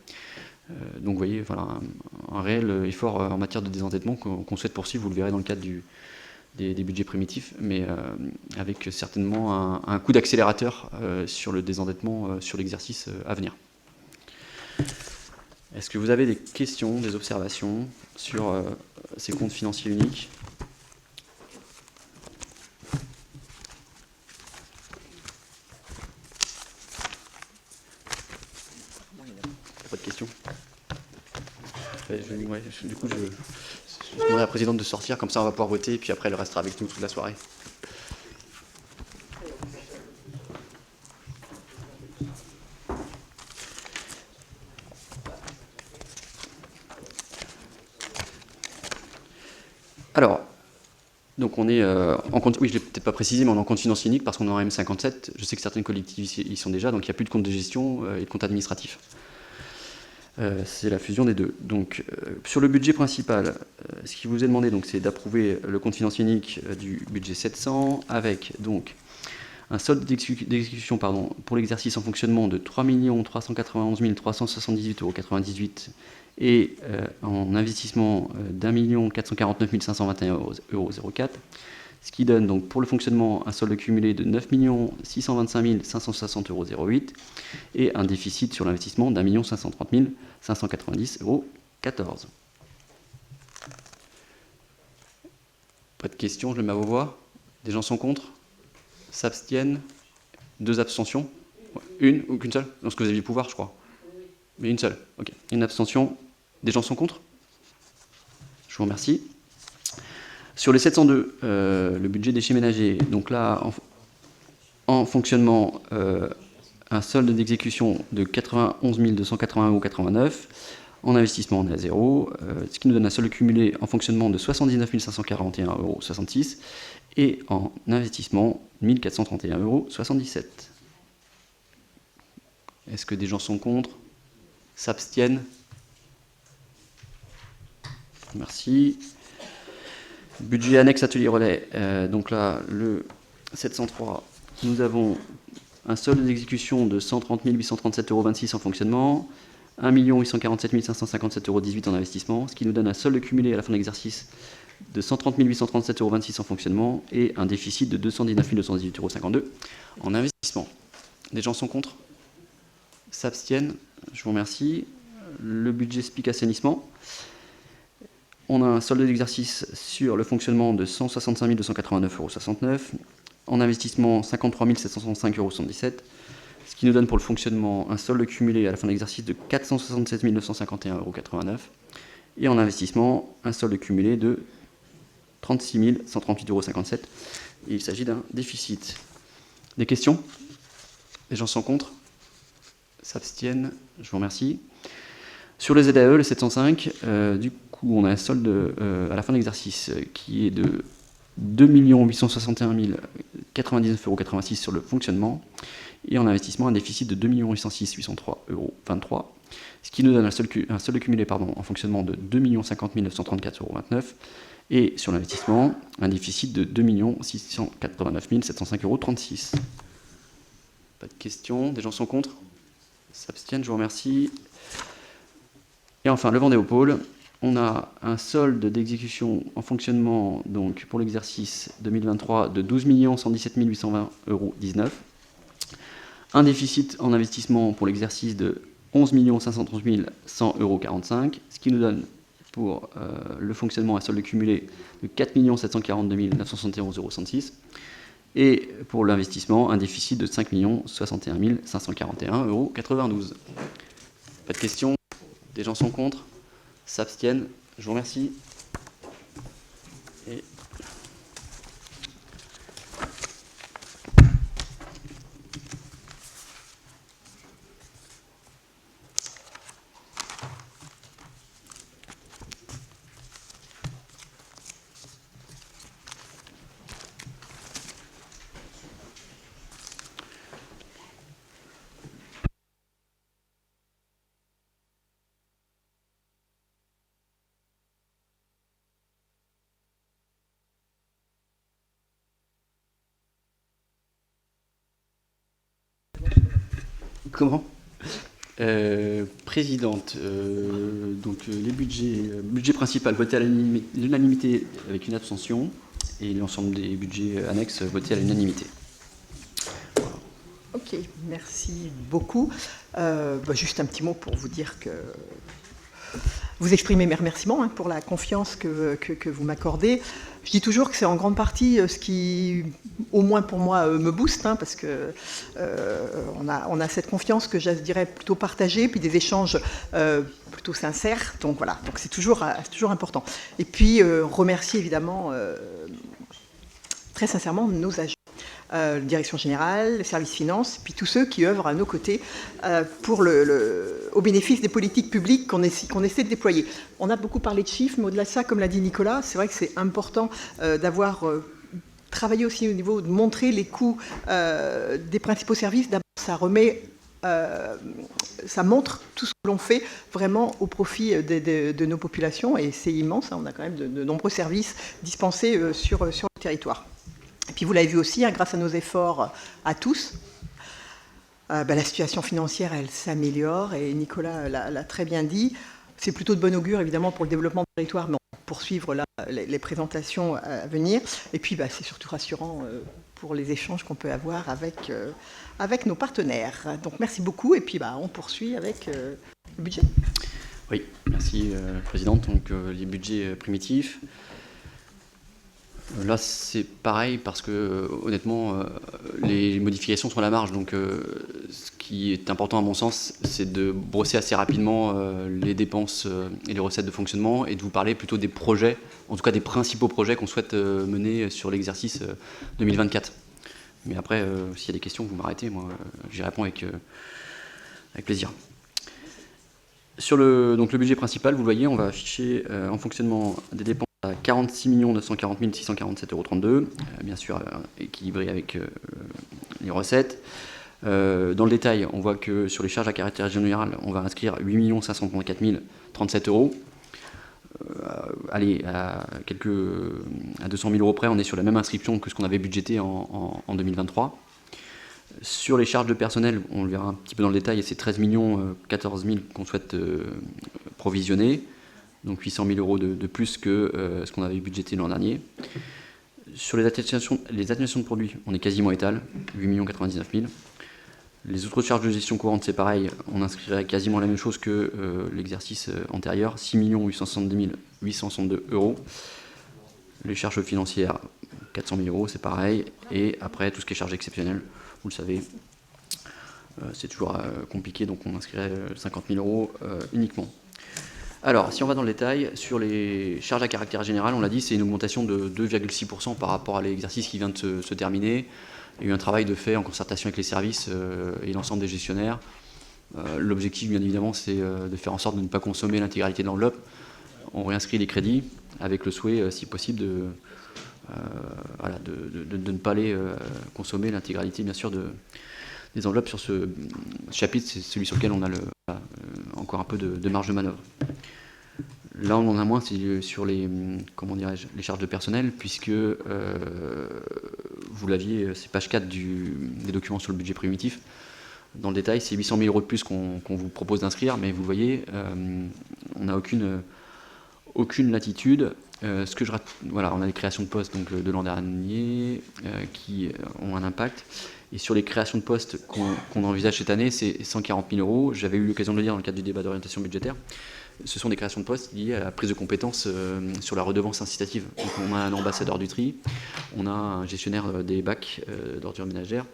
Donc vous voyez, voilà, un réel effort en matière de désendettement qu'on souhaite poursuivre, vous le verrez dans le cadre des budgets primitifs, mais avec certainement un coup d'accélérateur sur le désendettement sur l'exercice à venir. Est-ce que vous avez des questions, des observations sur ces comptes financiers uniques ? Pas de questions ? Du coup, je demanderai à la présidente de sortir, comme ça on va pouvoir voter, et puis après elle restera avec nous toute la soirée. Alors, donc on est en compte, oui, je ne l'ai peut-être pas précisé, mais on est en compte financier unique parce qu'on est en M57. Je sais que certaines collectivités y sont déjà, donc il n'y a plus de compte de gestion et de compte administratif. C'est la fusion des deux. Donc, sur le budget principal, ce qui vous est demandé, donc, c'est d'approuver le compte financier unique du budget 700 avec donc un solde d'exécution pour l'exercice en fonctionnement de 3 391 378,98 € et en investissement d'1 449 521,04 €, ce qui donne donc pour le fonctionnement un solde cumulé de 9 625 560,08 € et un déficit sur l'investissement d'1 530 590,14 €. Pas de questions, je le mets à vos voix. Des gens sont contre ? S'abstiennent ? 2 abstentions ? Une ou qu'une seule ? Non, ce que vous aviez le pouvoir, je crois. Mais une seule. Ok. Une abstention. Des gens sont contre ? Je vous remercie. Sur les 702, le budget déchets ménagers, donc là, en fonctionnement, un solde d'exécution de 91 281,89 €. En investissement, on est à 0, ce qui nous donne un solde cumulé en fonctionnement de 79 541,66 € et en investissement, 1 431,77 €. Est-ce que des gens sont contre ? S'abstiennent ? Merci. Budget annexe atelier relais. Donc là, le 703, nous avons un solde d'exécution de 130 837,26 € en fonctionnement, 1 847 557,18 € en investissement, ce qui nous donne un solde cumulé à la fin de l'exercice de 130 837,26 € en fonctionnement et un déficit de 219 218,52 € en investissement. Des gens sont contre? S'abstiennent? Je vous remercie. Le budget SPIC assainissement. On a un solde d'exercice sur le fonctionnement de 165 289,69 €, en investissement 53 765,77 €, ce qui nous donne pour le fonctionnement un solde cumulé à la fin de l'exercice de 467 951,89 €, et en investissement un solde cumulé de 36 138,57 €. Il s'agit d'un déficit. Des questions? Les gens sont contre? S'abstiennent? Je vous remercie. Sur les ZAE, le 705, du coup, on a un solde à la fin de l'exercice qui est de 2 861 099,86 € sur le fonctionnement, et en investissement un déficit de 2 806 803,23 €, ce qui nous donne un solde cumulé en fonctionnement de 2 50 934,29 €, et sur l'investissement un déficit de 2 689 705,36 €. Pas de questions? Des gens sont contre? S'abstiennent? Je vous remercie. Et enfin, le Vendée-au-Pôle, on a un solde d'exécution en fonctionnement donc, pour l'exercice 2023 de 12 117 820,19 €, un déficit en investissement pour l'exercice de 11 511 100,45 €, ce qui nous donne pour le fonctionnement un solde cumulé de 4 742 971,66 €, et pour l'investissement un déficit de 5 61 541,92 €. Pas de questions? Des gens sont contre? S'abstiennent? Je vous remercie. Et comment? Présidente, donc les budget principal voté à l'unanimité avec une abstention, et l'ensemble des budgets annexes votés à l'unanimité. Ok, merci beaucoup. Juste un petit mot pour vous dire que vous exprimez mes remerciements pour la confiance que vous m'accordez. Je dis toujours que c'est en grande partie ce qui, au moins pour moi, me booste, parce que on a cette confiance que je dirais plutôt partagée, puis des échanges plutôt sincères. Donc voilà, donc c'est toujours important. Et puis remercier évidemment très sincèrement nos agents. Direction générale, le service finance, puis tous ceux qui œuvrent à nos côtés au bénéfice des politiques publiques qu'on essaie de déployer. On a beaucoup parlé de chiffres, mais au-delà de ça, comme l'a dit Nicolas, c'est vrai que c'est important d'avoir travaillé aussi au niveau de montrer les coûts des principaux services. D'abord, ça montre tout ce que l'on fait vraiment au profit de nos populations, et c'est immense. On a quand même de nombreux services dispensés sur le territoire. Et puis vous l'avez vu aussi, grâce à nos efforts à tous, la situation financière, elle s'améliore, et Nicolas l'a très bien dit. C'est plutôt de bon augure, évidemment, pour le développement du territoire, mais on va poursuivre là, les présentations à venir. Et puis c'est surtout rassurant pour les échanges qu'on peut avoir avec nos partenaires. Donc merci beaucoup, et puis on poursuit avec le budget. Oui, merci Présidente. Donc les budgets primitifs. Là, c'est pareil parce que, honnêtement, les modifications sont à la marge. Donc, ce qui est important, à mon sens, c'est de brosser assez rapidement les dépenses et les recettes de fonctionnement, et de vous parler plutôt des projets, en tout cas des principaux projets qu'on souhaite mener sur l'exercice 2024. Mais après, s'il y a des questions, vous m'arrêtez. Moi, j'y réponds avec plaisir. Sur le budget principal, vous le voyez, on va afficher en fonctionnement des dépenses à 46 940 647,32 €, bien sûr équilibré avec les recettes. Dans le détail, on voit que sur les charges à caractère général, on va inscrire 8 534 037 €. allez, à 200 000 € près, on est sur la même inscription que ce qu'on avait budgété en 2023. Sur les charges de personnel, on le verra un petit peu dans le détail, c'est 13 14 000 qu'on souhaite provisionner, donc 800 000 € de plus que ce qu'on avait budgété l'an dernier. Sur les attestations de produits, on est quasiment étal, 8 99 000. Les autres charges de gestion courante, c'est pareil, on inscrirait quasiment la même chose que l'exercice antérieur, 6 870 862 €. Les charges financières, 400 000 €, c'est pareil. Et après, tout ce qui est charges exceptionnelles, vous le savez, c'est toujours compliqué, donc on inscrirait 50 000 € uniquement. Alors, si on va dans le détail, sur les charges à caractère général, on l'a dit, c'est une augmentation de 2,6% par rapport à l'exercice qui vient de se terminer. Il y a eu un travail de fait en concertation avec les services et l'ensemble des gestionnaires. L'objectif, bien évidemment, c'est de faire en sorte de ne pas consommer l'intégralité de l'enveloppe. On réinscrit les crédits avec le souhait, si possible, de ne pas aller consommer l'intégralité, bien sûr, des enveloppes sur ce chapitre. C'est celui sur lequel on a encore un peu de marge de manœuvre. Là, on en a moins, c'est sur les charges de personnel, puisque vous l'aviez, c'est page 4 des documents sur le budget primitif. Dans le détail, c'est 800 000 € de plus qu'on vous propose d'inscrire, mais vous le voyez, on n'a aucune latitude. On a les créations de postes donc, de l'an dernier qui ont un impact. Et sur les créations de postes qu'on envisage cette année, c'est 140 000 €. J'avais eu l'occasion de le dire dans le cadre du débat d'orientation budgétaire. Ce sont des créations de postes liées à la prise de compétences sur la redevance incitative. Donc on a un ambassadeur du tri, on a un gestionnaire des bacs d'ordures ménagères,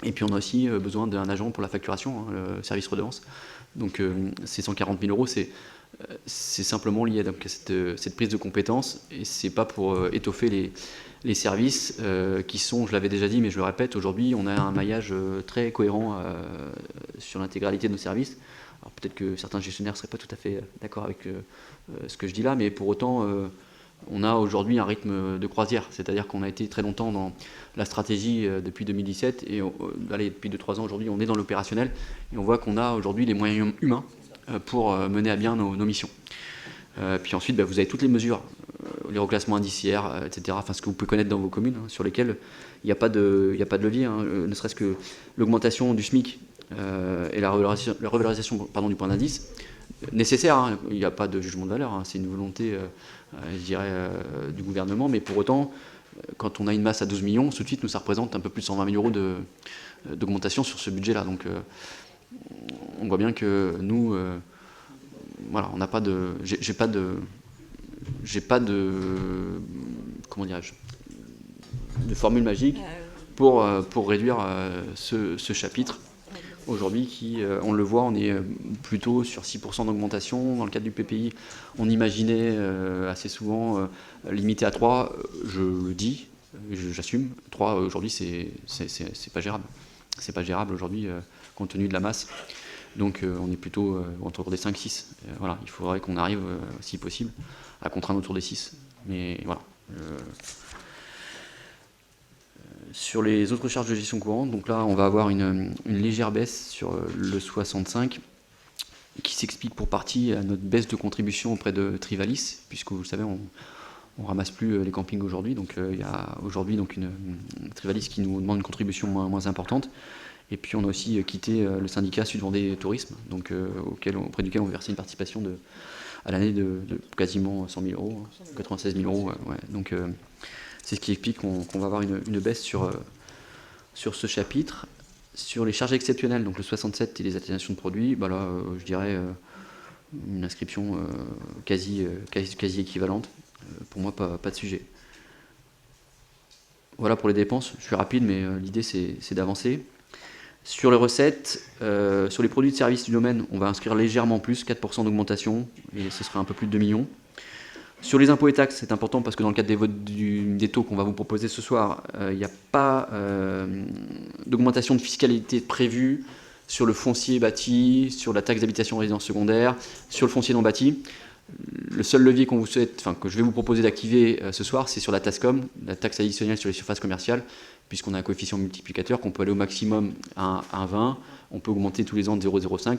et puis on a aussi besoin d'un agent pour la facturation, le service redevance. Donc ces 140 000 €, c'est simplement lié donc, à cette prise de compétences, et c'est pas pour étoffer les services qui sont, je l'avais déjà dit, mais je le répète, aujourd'hui on a un maillage très cohérent sur l'intégralité de nos services. Alors peut-être que certains gestionnaires ne seraient pas tout à fait d'accord avec ce que je dis là, mais pour autant, on a aujourd'hui un rythme de croisière. C'est-à-dire qu'on a été très longtemps dans la stratégie depuis 2017, et depuis 2-3 ans aujourd'hui, on est dans l'opérationnel, et on voit qu'on a aujourd'hui les moyens humains pour mener à bien nos missions. Puis ensuite, vous avez toutes les mesures, les reclassements indiciaires, etc., enfin ce que vous pouvez connaître dans vos communes, sur lesquelles il n'y a pas de levier, ne serait-ce que l'augmentation du SMIC, et la revalorisation du point d'indice, nécessaire, il n'y a pas de jugement de valeur, c'est une volonté, je dirais, du gouvernement, mais pour autant, quand on a une masse à 12 millions, tout de suite, ça représente un peu plus de 120 000 € d'augmentation sur ce budget-là. Donc, on voit bien que nous, on n'a pas de... J'ai pas de... Comment dirais-je, de formule magique pour réduire ce chapitre. Aujourd'hui, on le voit, on est plutôt sur 6% d'augmentation. Dans le cadre du PPI, on imaginait assez souvent limité à 3. Je le dis, j'assume. 3 aujourd'hui, c'est pas gérable. C'est pas gérable aujourd'hui, compte tenu de la masse. Donc on est plutôt autour des 5-6. Voilà, il faudrait qu'on arrive, si possible, à contraindre autour des 6. Mais voilà. Sur les autres charges de gestion courante, donc là on va avoir une légère baisse sur le 65, qui s'explique pour partie à notre baisse de contribution auprès de Trivalis, puisque vous le savez, on ramasse plus les campings aujourd'hui, donc il y a aujourd'hui donc une Trivalis qui nous demande une contribution moins importante. Et puis on a aussi quitté le syndicat Sud-Vendée Tourisme, donc auprès duquel on versait une participation à l'année de quasiment 100 000 €, 96 000 €. Ouais. Donc c'est ce qui explique qu'on va avoir une baisse sur ce chapitre. Sur les charges exceptionnelles, donc le 67 et les attestations de produits, là je dirais une inscription quasi équivalente. Pour moi, pas de sujet. Voilà pour les dépenses. Je suis rapide, mais l'idée c'est d'avancer. Sur les recettes, sur les produits de services du domaine, on va inscrire légèrement plus, 4% d'augmentation, et ce sera un peu plus de 2 millions. Sur les impôts et taxes, c'est important parce que dans le cadre des votes des taux qu'on va vous proposer ce soir, il n'y a pas d'augmentation de fiscalité prévue sur le foncier bâti, sur la taxe d'habitation résidence secondaire, sur le foncier non bâti. Le seul levier que je vais vous proposer d'activer ce soir, c'est sur la TASCOM, la taxe additionnelle sur les surfaces commerciales, puisqu'on a un coefficient multiplicateur qu'on peut aller au maximum à 1,20, on peut augmenter tous les ans de 0,05.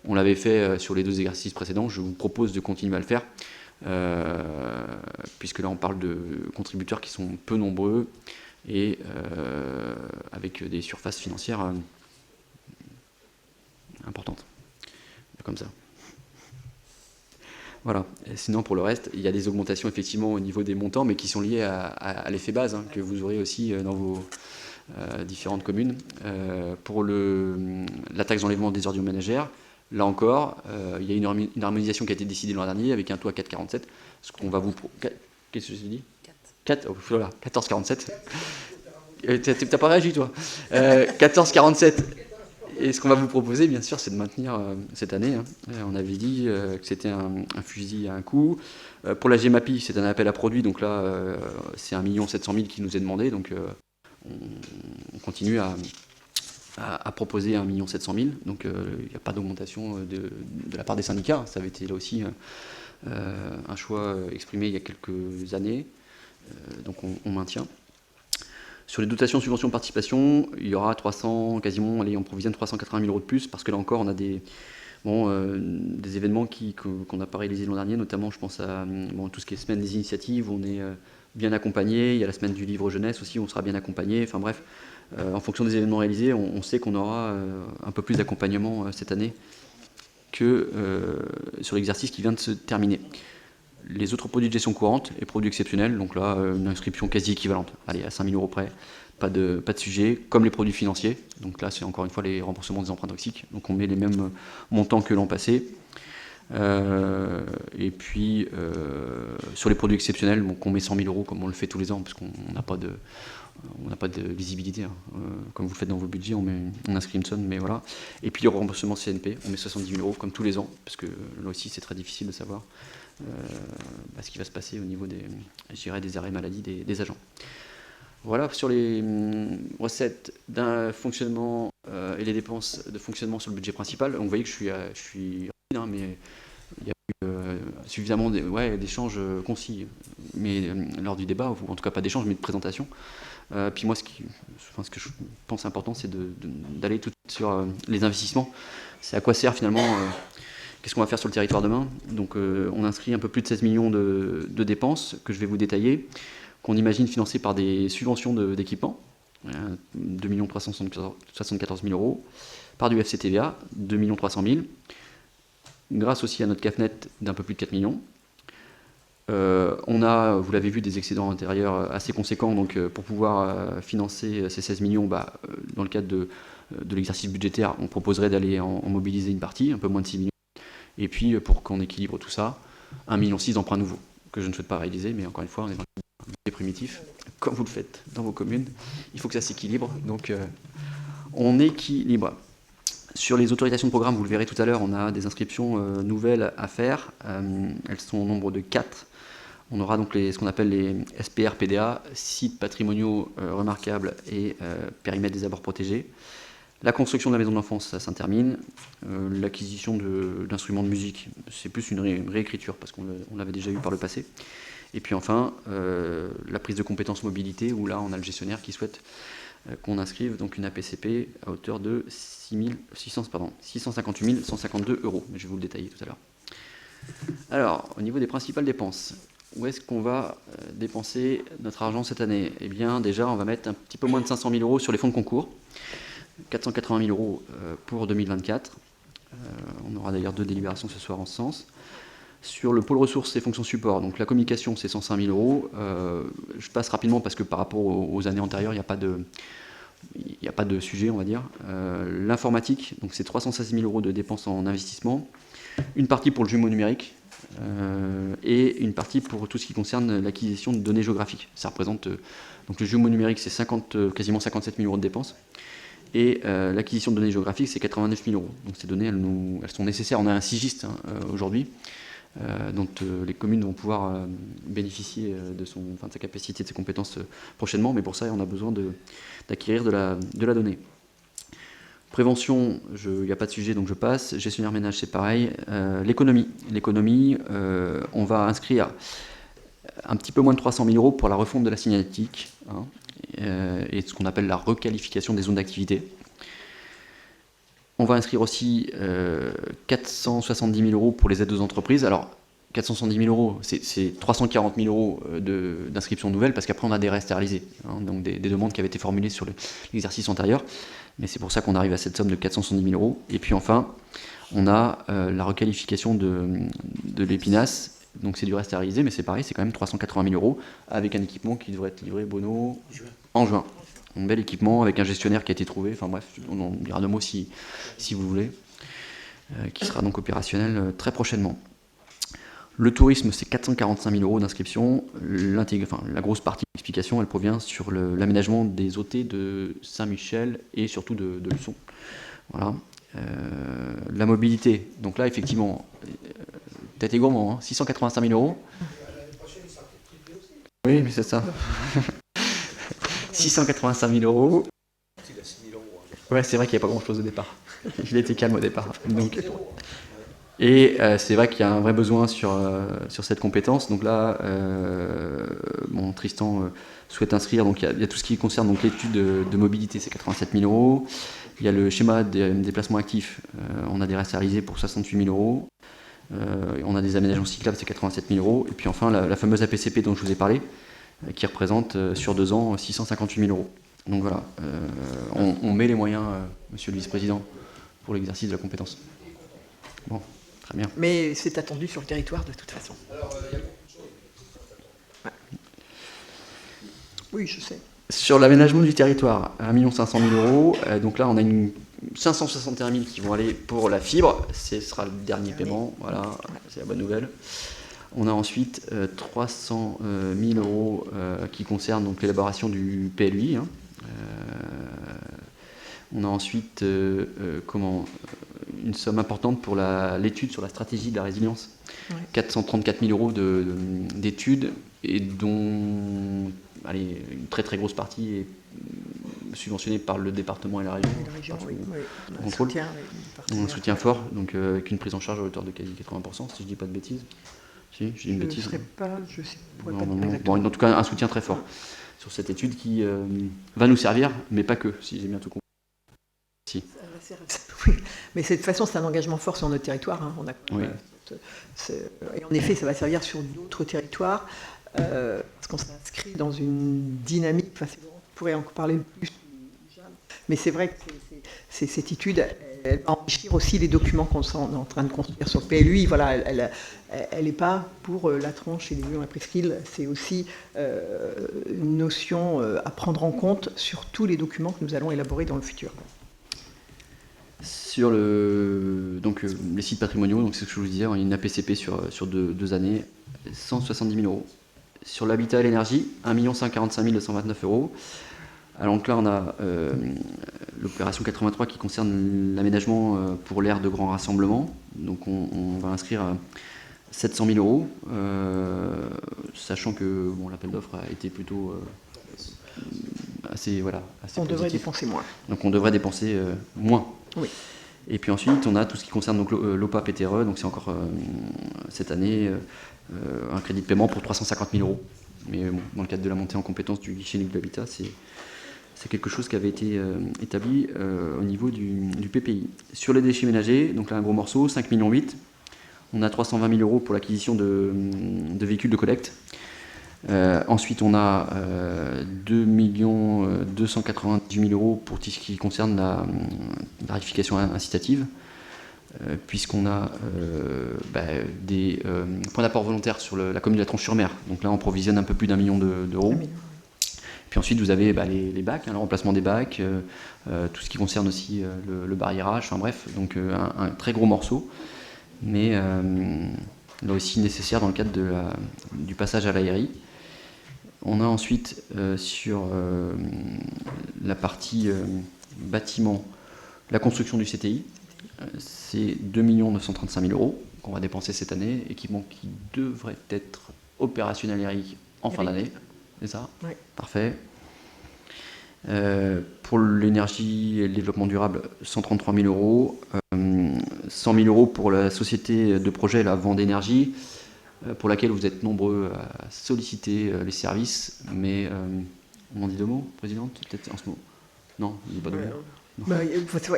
On l'avait fait sur les 2 exercices précédents, je vous propose de continuer à le faire. puisque là on parle de contributeurs qui sont peu nombreux et avec des surfaces financières importantes, comme ça. Voilà. Et sinon, pour le reste, il y a des augmentations effectivement au niveau des montants, mais qui sont liées à l'effet base, que vous aurez aussi dans vos différentes communes. Pour la taxe d'enlèvement des ordures ménagères, là encore, il y a une harmonisation qui a été décidée l'an dernier avec un taux à 4,47. Ce qu'on va vous... Qu'est-ce que j'ai dit 4, voilà, 14,47. T'as pas réagi, toi 14,47. Et ce qu'on va vous proposer, bien sûr, c'est de maintenir cette année. On avait dit que c'était un fusil à un coup. Pour la GEMAPI, c'est un appel à produit. Donc là, c'est 1 700 000 qui nous est demandé. Donc on continue à proposer 1 700 000. Donc il n'y a pas d'augmentation de la part des syndicats. Ça avait été là aussi un choix exprimé il y a quelques années. Donc on maintient. Sur les dotations, subventions, participation, il y aura quasiment, on provisionne 380 000 euros de plus, parce que là encore, on a des événements qu'on n'a pas réalisés l'an dernier, notamment, je pense à tout ce qui est semaine des initiatives, où on est bien accompagné. Il y a la semaine du livre jeunesse aussi, où on sera bien accompagné. Enfin bref, en fonction des événements réalisés, on sait qu'on aura un peu plus d'accompagnement cette année que sur l'exercice qui vient de se terminer. Les autres produits de gestion courante et produits exceptionnels, donc là, une inscription quasi équivalente, allez, à 5 000 euros près, pas de sujet, comme les produits financiers. Donc là, c'est encore une fois les remboursements des emprunts toxiques. Donc on met les mêmes montants que l'an passé. Et puis, sur les produits exceptionnels, donc on met 100 000 euros comme on le fait tous les ans, parce qu'on n'a pas de visibilité. Comme vous le faites dans vos budgets, on inscrit une somme, mais voilà. Et puis le remboursement CNP, on met 70 000 euros comme tous les ans, parce que là aussi, c'est très difficile de savoir ce qui va se passer au niveau des arrêts maladie des agents. Voilà sur les recettes d'un fonctionnement et les dépenses de fonctionnement sur le budget principal. Donc vous voyez que je suis rapide, mais il y a eu suffisamment d'échanges concis, mais lors du débat, ou en tout cas pas d'échanges, mais de présentation. Puis moi, ce que je pense important, c'est d'aller tout de suite sur les investissements. C'est à quoi sert finalement qu'est-ce qu'on va faire sur le territoire demain? Donc on inscrit un peu plus de 16 millions de dépenses que je vais vous détailler, qu'on imagine financées par des subventions d'équipement, 2 374 000 euros, par du FCTVA, 2 300 000, grâce aussi à notre CAFNet d'un peu plus de 4 millions. On a, vous l'avez vu, des excédents intérieurs assez conséquents, donc pour pouvoir financer ces 16 millions, dans le cadre de l'exercice budgétaire, on proposerait d'aller en mobiliser une partie, un peu moins de 6 millions. Et puis, pour qu'on équilibre tout ça, 1,6 million d'emprunts nouveaux, que je ne souhaite pas réaliser, mais encore une fois, on est dans un budget primitif, comme vous le faites dans vos communes. Il faut que ça s'équilibre, donc on équilibre. Sur les autorisations de programme, vous le verrez tout à l'heure, on a des inscriptions nouvelles à faire. Elles sont au nombre de 4. On aura donc ce qu'on appelle les SPR-PDA, sites patrimoniaux remarquables et périmètre des abords protégés. La construction de la maison de l'enfance, ça s'intermine. L'acquisition d'instruments de musique, c'est plus une réécriture, parce qu'on l'avait déjà eu par le passé. Et puis enfin, la prise de compétences mobilité, où là, on a le gestionnaire qui souhaite qu'on inscrive donc une APCP à hauteur de 658 152 euros. Mais je vais vous le détailler tout à l'heure. Alors, au niveau des principales dépenses, où est-ce qu'on va dépenser notre argent cette année? Eh bien, déjà, on va mettre un petit peu moins de 500 000 euros sur les fonds de concours. 480 000 euros pour 2024. On aura d'ailleurs 2 délibérations ce soir en ce sens. Sur le pôle ressources et fonctions support, donc la communication, c'est 105 000 euros. Je passe rapidement parce que par rapport aux années antérieures, il n'y a pas de sujet, on va dire. L'informatique, donc c'est 316 000 euros de dépenses en investissement. Une partie pour le jumeau numérique et une partie pour tout ce qui concerne l'acquisition de données géographiques. Ça représente, donc le jumeau numérique, c'est quasiment 57 000 euros de dépenses. Et l'acquisition de données géographiques, c'est 89 000 euros. Donc ces données, elles sont nécessaires. On a un SIGIST aujourd'hui, dont les communes vont pouvoir bénéficier de sa capacité, de ses compétences prochainement. Mais pour ça, on a besoin d'acquérir de la donnée. Prévention, il n'y a pas de sujet, donc je passe. Gestionnaire ménage, c'est pareil. L'économie, on va inscrire un petit peu moins de 300 000 euros pour la refonte de la signalétique, et ce qu'on appelle la requalification des zones d'activité. On va inscrire aussi 470 000 euros pour les aides aux entreprises. Alors, 470 000 euros, c'est 340 000 euros d'inscription nouvelle, parce qu'après on a des restes à réaliser, hein, donc des demandes qui avaient été formulées sur l'exercice antérieur, mais c'est pour ça qu'on arrive à cette somme de 470 000 euros. Et puis enfin, on a la requalification de l'Épinasse, donc c'est du reste à réaliser, mais c'est pareil, c'est quand même 380 000 euros, avec un équipement qui devrait être livré, Bono, en juin. Un bel équipement avec un gestionnaire qui a été trouvé, enfin bref, on en dira deux mots si vous voulez, qui sera donc opérationnel très prochainement. Le tourisme, c'est 445 000 euros d'inscription. La grosse partie de l'explication, elle provient sur l'aménagement des OT de Saint-Michel et surtout de Luçon. Voilà. La mobilité, donc là, effectivement, t'as été gourmand, hein, 685 000 euros. Oui, mais c'est ça. 685 000 euros. Ouais, c'est vrai qu'il n'y a pas grand-chose au départ. Il était calme au départ. Donc, et c'est vrai qu'il y a un vrai besoin sur cette compétence. Donc là, Tristan souhaite inscrire. Donc il y a tout ce qui concerne donc l'étude de mobilité, c'est 87 000 euros. Il y a le schéma des déplacements actifs. On a des restes à réaliser pour 68 000 euros. On a des aménagements cyclables, c'est 87 000 euros. Et puis enfin, la fameuse APCP dont je vous ai parlé, qui représente sur 2 ans 658 000 euros. Donc voilà, on met les moyens, monsieur le vice-président, pour l'exercice de la compétence. Bon, très bien. Mais c'est attendu sur le territoire de toute façon. Ouais. Oui, je sais. Sur l'aménagement du territoire, 1 500 000 euros. Donc là, on a 561 000 qui vont aller pour la fibre. Ce sera le dernier paiement. Voilà, c'est la bonne nouvelle. On a ensuite 300 000 euros qui concernent donc l'élaboration du PLUI. Hein. On a ensuite une somme importante pour l'étude sur la stratégie de la résilience. Ouais. 434 000 euros d'études, et dont une très très grosse partie est subventionnée par le département et la région. Oui. Un soutien fort, donc avec une prise en charge à hauteur de quasi 80%, si je ne dis pas de bêtises. Si, je dis une bêtise. Je pourrais pas dire exactement. En tout cas, un soutien très fort sur cette étude qui va nous servir, mais pas que, si j'ai bien tout compris. Si. Oui, mais de toute façon, c'est un engagement fort sur notre territoire. Hein. Oui. Et en effet, ça va servir sur d'autres territoires, parce qu'on s'inscrit dans une dynamique. Enfin, on pourrait en parler le plus. Mais c'est vrai que cette étude, elle va enrichir aussi les documents qu'on est en train de construire sur le PLUI. Voilà, elle n'est pas pour la tranche et les lieux à presqu'île, c'est aussi une notion à prendre en compte sur tous les documents que nous allons élaborer dans le futur. Sur les sites patrimoniaux, donc c'est ce que je vous disais, il y a une APCP sur deux années, 170 000 euros. Sur l'habitat et l'énergie, 1 545 229 euros. Alors donc là, on a l'opération 83 qui concerne l'aménagement pour l'aire de grand rassemblement. Donc on va inscrire 700 000 euros, sachant que l'appel d'offres a été plutôt assez on positif. Devrait dépenser moins. Donc on devrait dépenser moins. Oui. Et puis ensuite, on a tout ce qui concerne donc l'OPA PTRE, donc c'est encore cette année un crédit de paiement pour 350 000 euros. Mais dans le cadre de la montée en compétence du guichet unique de l'habitat, c'est quelque chose qui avait été établi au niveau du PPI. Sur les déchets ménagers, donc là un gros morceau, 5,8 millions. On a 320 000 euros pour l'acquisition de véhicules de collecte. Ensuite, on a 2 298 000 euros pour tout ce qui concerne la tarification incitative, puisqu'on a des points d'apport volontaires sur la commune de la Tronche-sur-Mer. Donc là, on provisionne un peu plus d'1 million d'euros. Puis ensuite, vous avez les bacs, le remplacement des bacs, tout ce qui concerne aussi le barriérage, enfin bref, donc un très gros morceau, mais là aussi nécessaire dans le cadre du passage à l'ARI. On a ensuite sur la partie bâtiment, la construction du CTI, c'est 2 935 000 euros qu'on va dépenser cette année, équipement qui devrait être opérationnel Eric en fin d'année, c'est ça ? Oui. Parfait. Pour l'énergie et le développement durable, 133 000 euros, 100 000 euros pour la société de projet, la Vendée Énergie, pour laquelle vous êtes nombreux à solliciter les services, mais on en dit deux mots, Présidente, peut-être en ce moment. Non, il n'y a pas de mots.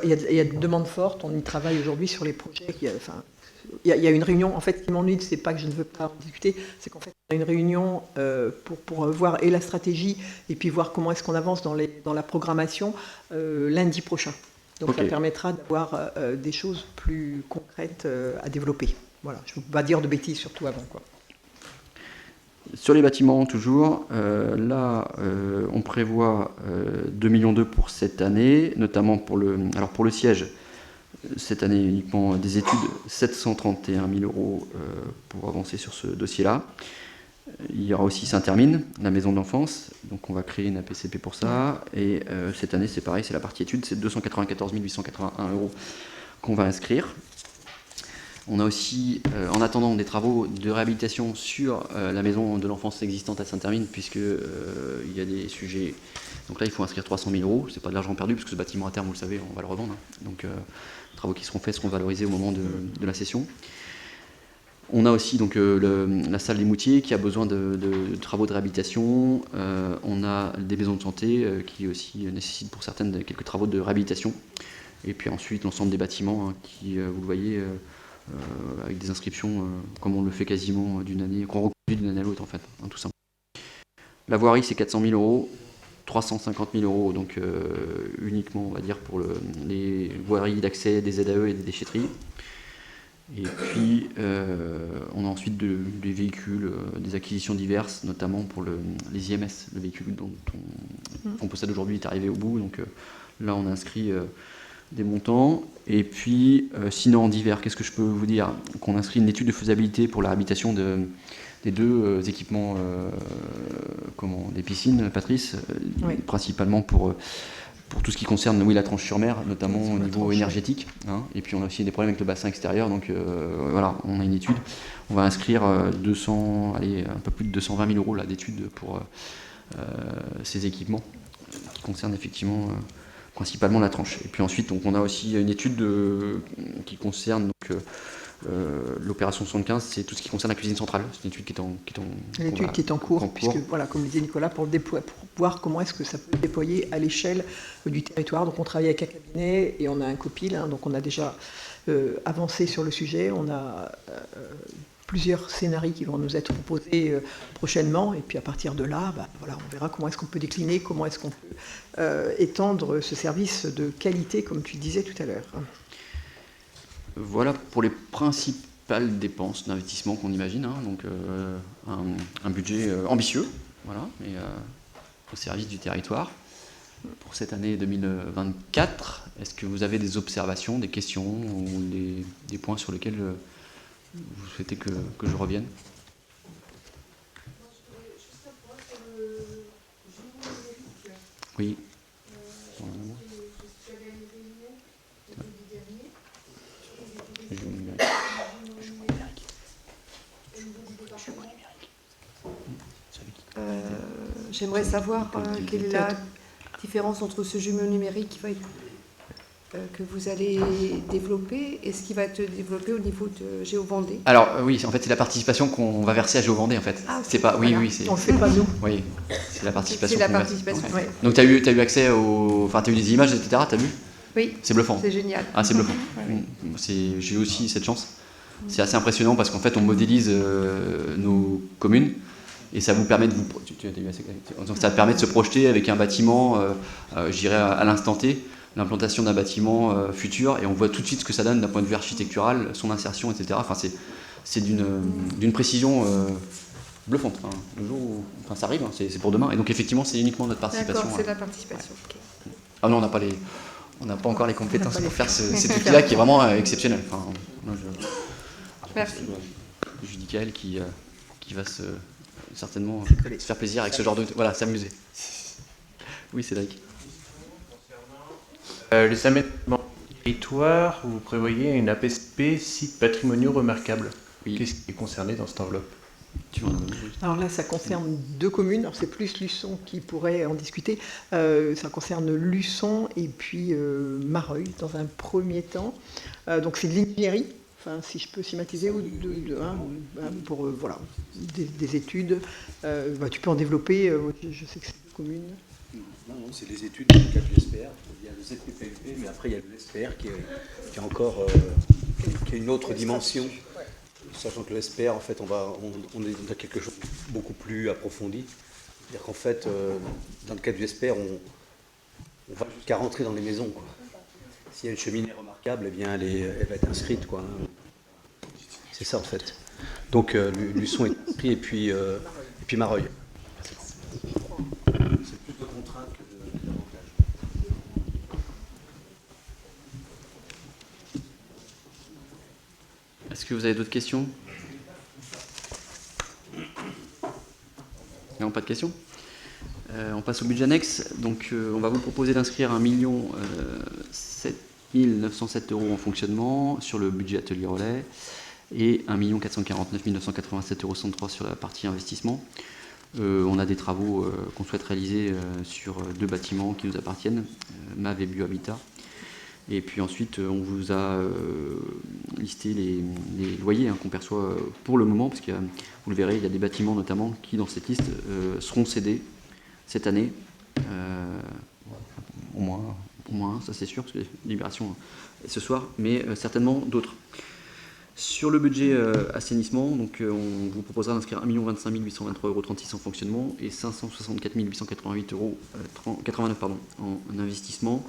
Il y a des demandes fortes, on y travaille aujourd'hui sur les projets. il y a une réunion, en fait, ce qui m'ennuie, c'est pas que je ne veux pas en discuter, c'est qu'en fait, on a une réunion pour voir et la stratégie, et puis voir comment est-ce qu'on avance dans la programmation lundi prochain. Donc Ok. ça permettra d'avoir des choses plus concrètes à développer. Voilà, je ne veux pas dire de bêtises, surtout avant, quoi. Sur les bâtiments, toujours, là, on prévoit 2,2 millions pour cette année, notamment pour le siège. Cette année, uniquement des études, 731 000 € pour avancer sur ce dossier-là. Il y aura aussi Saint-Hermine, la maison de l'enfance, donc on va créer une APCP pour ça. Et cette année, c'est pareil, c'est la partie études, c'est 294 881 € qu'on va inscrire. On a aussi, en attendant, des travaux de réhabilitation sur la maison de l'enfance existante à Saint-Hermine, puisqu'il y a des sujets. Donc là, il faut inscrire 300 000 €. C'est pas de l'argent perdu, parce que ce bâtiment, à terme, vous le savez, on va le revendre. Hein. Donc, les travaux qui seront faits seront valorisés au moment de la session. On a aussi donc, la salle des Moutiers qui a besoin de travaux de réhabilitation. On a des maisons de santé qui aussi nécessitent pour certaines quelques travaux de réhabilitation. Et puis ensuite, l'ensemble des bâtiments qui, vous le voyez, avec des inscriptions comme on le fait quasiment d'une année, qu'on reconduit d'une année à l'autre en fait, hein, tout simplement. La voirie, c'est 400 000 €, 350 000 € donc uniquement, on va dire, pour les voiries d'accès des ZAE et des déchetteries. Et puis, on a ensuite des véhicules, des acquisitions diverses, notamment pour les IMS. Le véhicule qu'on possède aujourd'hui est arrivé au bout, donc là, on a inscrit des montants. Et puis, sinon, en divers, qu'est-ce que je peux vous dire? Qu'on inscrit une étude de faisabilité pour la réhabilitation des deux équipements, des piscines, Patrice, Oui. principalement pour tout ce qui concerne la Tranche-sur-Mer, notamment au niveau énergétique. Hein. Et puis on a aussi des problèmes avec le bassin extérieur, donc voilà, on a une étude. On va inscrire un peu plus de 220 000 € là, d'études pour ces équipements qui concernent effectivement principalement la Tranche. Et puis ensuite, donc, on a aussi une étude qui concerne l'opération 75, c'est tout ce qui concerne la cuisine centrale. C'est une étude qui est en cours. Puisque, voilà, comme le disait Nicolas, pour voir comment est-ce que ça peut déployer à l'échelle du territoire. Donc on travaille avec un cabinet et on a un copil, hein, donc on a déjà avancé sur le sujet. On a plusieurs scénarios qui vont nous être proposés prochainement, et puis à partir de là, voilà, on verra comment est-ce qu'on peut décliner, comment est-ce qu'on peut étendre ce service de qualité, comme tu disais tout à l'heure. Voilà pour les principales dépenses d'investissement qu'on imagine, hein, donc un budget ambitieux, voilà, mais au service du territoire. Pour cette année 2024, est-ce que vous avez des observations, des questions ou des points sur lesquels vous souhaitez que je revienne? Oui. J'aimerais savoir quelle est la différence entre ce jumeau numérique qui va être, que vous allez développer et ce qui va être développé au niveau de Géovendée. Alors oui, en fait c'est la participation qu'on va verser à Géovendée en fait. Ah, c'est pas, oui, voilà. oui, c'est. On ne le fait pas nous. Oui, c'est la participation. C'est la qu'on verse. participation. Ouais. Ouais. Donc tu as eu accès enfin tu as eu des images, etc. T'as vu? Oui. C'est bluffant. C'est génial. Ah, c'est bluffant. J'ai eu aussi cette chance. C'est assez impressionnant parce qu'en fait on modélise nos communes. Et ça vous permet donc ça permet de se projeter avec un bâtiment, je dirais à l'instant T, l'implantation d'un bâtiment futur, et on voit tout de suite ce que ça donne d'un point de vue architectural, son insertion, etc. Enfin, c'est d'une précision bluffante. Enfin, le jour où, enfin, ça arrive, hein, c'est pour demain. Et donc effectivement, c'est uniquement notre participation. D'accord, c'est la participation. Ouais. Okay. Ah non, on n'a pas encore les compétences pour faire cet outil-là qui est vraiment exceptionnel. Enfin, Merci. Je dis Michael qui va certainement se faire plaisir avec ce genre de... Voilà, s'amuser. Oui, Cédric. Les aménagements du territoire, vous prévoyez une APCP sites patrimoniaux remarquables. Oui. Qu'est-ce qui est concerné dans cette enveloppe? Alors là, ça concerne deux communes. Alors c'est plus Luçon qui pourrait en discuter. Ça concerne Luçon et puis Mareuil dans un premier temps. Donc c'est de l'ingénierie. Enfin, si je peux schématiser, pour voilà, des études. Tu peux en développer, je sais que c'est une commune. Non, c'est les études dans le cadre du SPR. Il y a le ZPPUP, mais après il y a le SPR qui est encore qui a une autre dimension, sachant que l'ESPER, en fait, on est dans quelque chose de beaucoup plus approfondi. C'est-à-dire qu'en fait, dans le cadre du ESPER, on va jusqu'à rentrer dans les maisons, quoi. S'il y a une cheminée remarquable, eh bien, elle va être inscrite, quoi. C'est ça, en fait. Donc, Luçon est inscrit, et puis Mareuil. C'est plus de contraintes que d'avantages. Est-ce que vous avez d'autres questions? Non, pas de questions. On passe au budget annexe. Donc, on va vous proposer d'inscrire 1 7 907 € en fonctionnement sur le budget atelier relais et 1 449 987,63 € sur la partie investissement. On a des travaux qu'on souhaite réaliser sur 2 bâtiments qui nous appartiennent, MAV et Biohabitat. Et puis ensuite, on vous a listé les loyers qu'on perçoit pour le moment, parce que vous le verrez, il y a des bâtiments notamment qui, dans cette liste, seront cédés cette année. Au moins, ça c'est sûr, parce que libération ce soir, mais certainement d'autres. Sur le budget assainissement, donc, on vous proposera d'inscrire 1 25 823,36 € en fonctionnement et 564 888,89 € en investissement.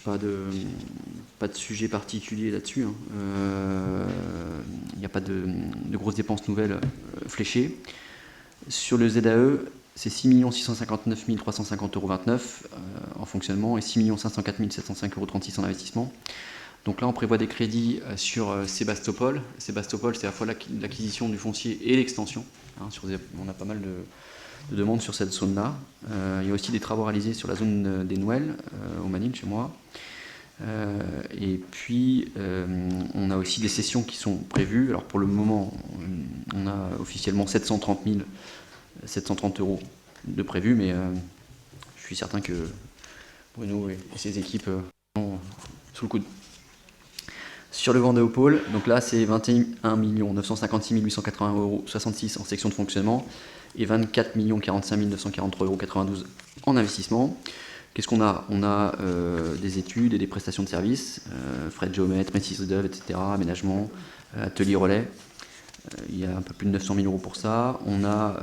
Pas de sujet particulier là-dessus. Il n'y a pas de grosses dépenses nouvelles fléchées. Sur le ZAE, c'est 6 659 350,29 € en fonctionnement et 6 504 705,36 € en investissement. Donc là, on prévoit des crédits sur Sébastopol. Sébastopol, c'est à la fois l'acquisition du foncier et l'extension. On a pas mal de demandes sur cette zone-là. Il y a aussi des travaux réalisés sur la zone des Nouelles, au Manil, chez moi. Et puis, on a aussi des sessions qui sont prévues. Alors pour le moment, on a officiellement 730 € de prévus, mais je suis certain que Bruno et ses équipes sont sous le coude. Sur le Vendée-au-Pôle, donc là c'est 21 956 880,66 € en section de fonctionnement et 24 045 943,92 € en investissement. Qu'est-ce qu'on a? On a des études et des prestations de services, frais de géomètre, maîtrise d'œuvre, etc., aménagement, atelier relais. Il y a un peu plus de 900 000 € pour ça. On a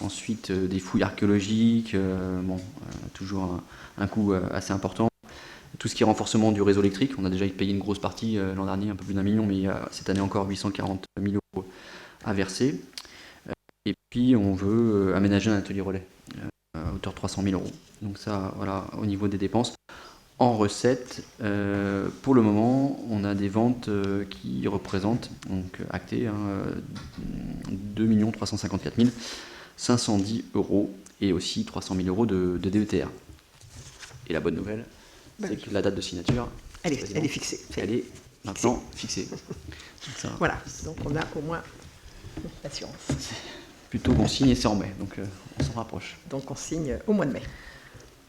ensuite des fouilles archéologiques, toujours un coût assez important. Tout ce qui est renforcement du réseau électrique, on a déjà payé une grosse partie l'an dernier, un peu plus d'1 million, mais il y a cette année encore 840 000 € à verser. Et puis on veut aménager un atelier relais à hauteur de 300 000 €. Donc ça, voilà, au niveau des dépenses. En recettes, pour le moment, on a des ventes qui représentent, donc actées, 2 354 510 € et aussi 300 000 € de DETR. Et la bonne nouvelle, c'est que la date de signature, elle est fixée. Elle est maintenant fixée. Ça, voilà, donc on a au moins l'assurance. Plutôt qu'on signe et c'est en mai, donc on s'en rapproche. Donc on signe au mois de mai.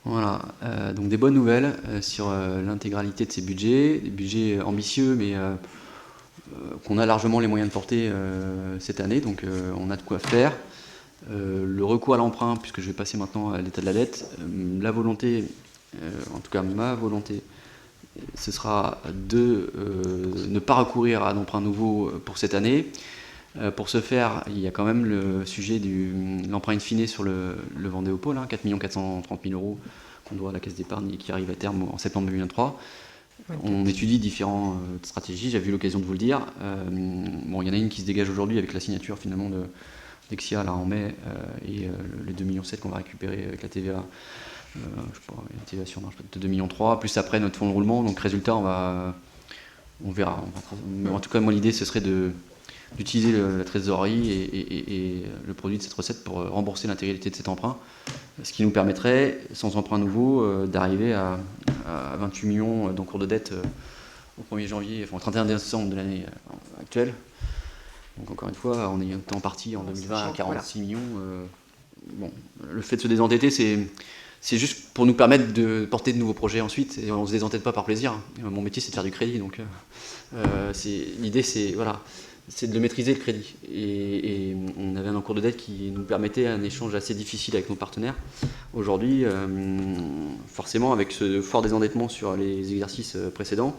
Voilà, donc des bonnes nouvelles sur l'intégralité de ces budgets, des budgets ambitieux, mais qu'on a largement les moyens de porter cette année, donc on a de quoi faire. Le recours à l'emprunt, puisque je vais passer maintenant à l'état de la dette, la volonté, en tout cas ma volonté, ce sera de ne pas recourir à un emprunt nouveau pour cette année. Pour ce faire, il y a quand même le sujet de l'emprunt in fine sur le Vendée-au-Pôle, 4 430 000 € qu'on doit à la caisse d'épargne et qui arrive à terme en septembre 2023. On étudie différentes stratégies, j'avais eu l'occasion de vous le dire. Il y en a une qui se dégage aujourd'hui avec la signature finalement d'Exia là, en mai et les 2,7 millions qu'on va récupérer avec la TVA. Je sais pas, une TVA sur marge de 2,3 millions, plus après notre fonds de roulement. Donc résultat, on verra. Mais en tout cas, moi l'idée ce serait d'utiliser la trésorerie et le produit de cette recette pour rembourser l'intégralité de cet emprunt, ce qui nous permettrait, sans emprunt nouveau, d'arriver à 28 millions d'encours de dette au 1er janvier, enfin au 31 décembre de l'année actuelle. Donc encore une fois, on est en partie en 2020 à 46 millions. Le fait de se désendetter, c'est juste pour nous permettre de porter de nouveaux projets ensuite, et on ne se désentête pas par plaisir. Mon métier, c'est de faire du crédit, donc l'idée, c'est de le maîtriser, le crédit. Et on avait un encours de dette qui nous permettait un échange assez difficile avec nos partenaires. Aujourd'hui, forcément, avec ce fort désendettement sur les exercices précédents,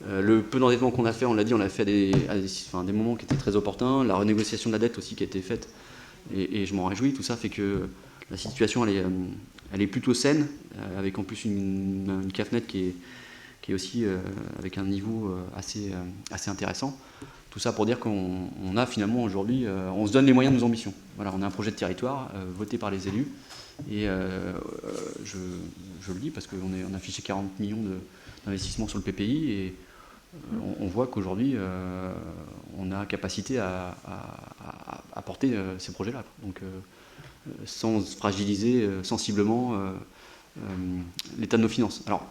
Le peu d'endettement qu'on a fait, on l'a dit, on l'a fait à des moments qui étaient très opportuns. La renégociation de la dette aussi qui a été faite, et je m'en réjouis. Tout ça fait que la situation, elle est plutôt saine, avec en plus une CAFNet qui est aussi avec un niveau assez intéressant. Tout ça pour dire qu'on a finalement aujourd'hui, on se donne les moyens de nos ambitions. Voilà, on a un projet de territoire voté par les élus, et je le dis parce qu'on a affiché 40 millions d'investissements sur le PPI, et on voit qu'aujourd'hui, on a capacité à porter ces projets-là. Donc, sans fragiliser sensiblement l'état de nos finances. Alors,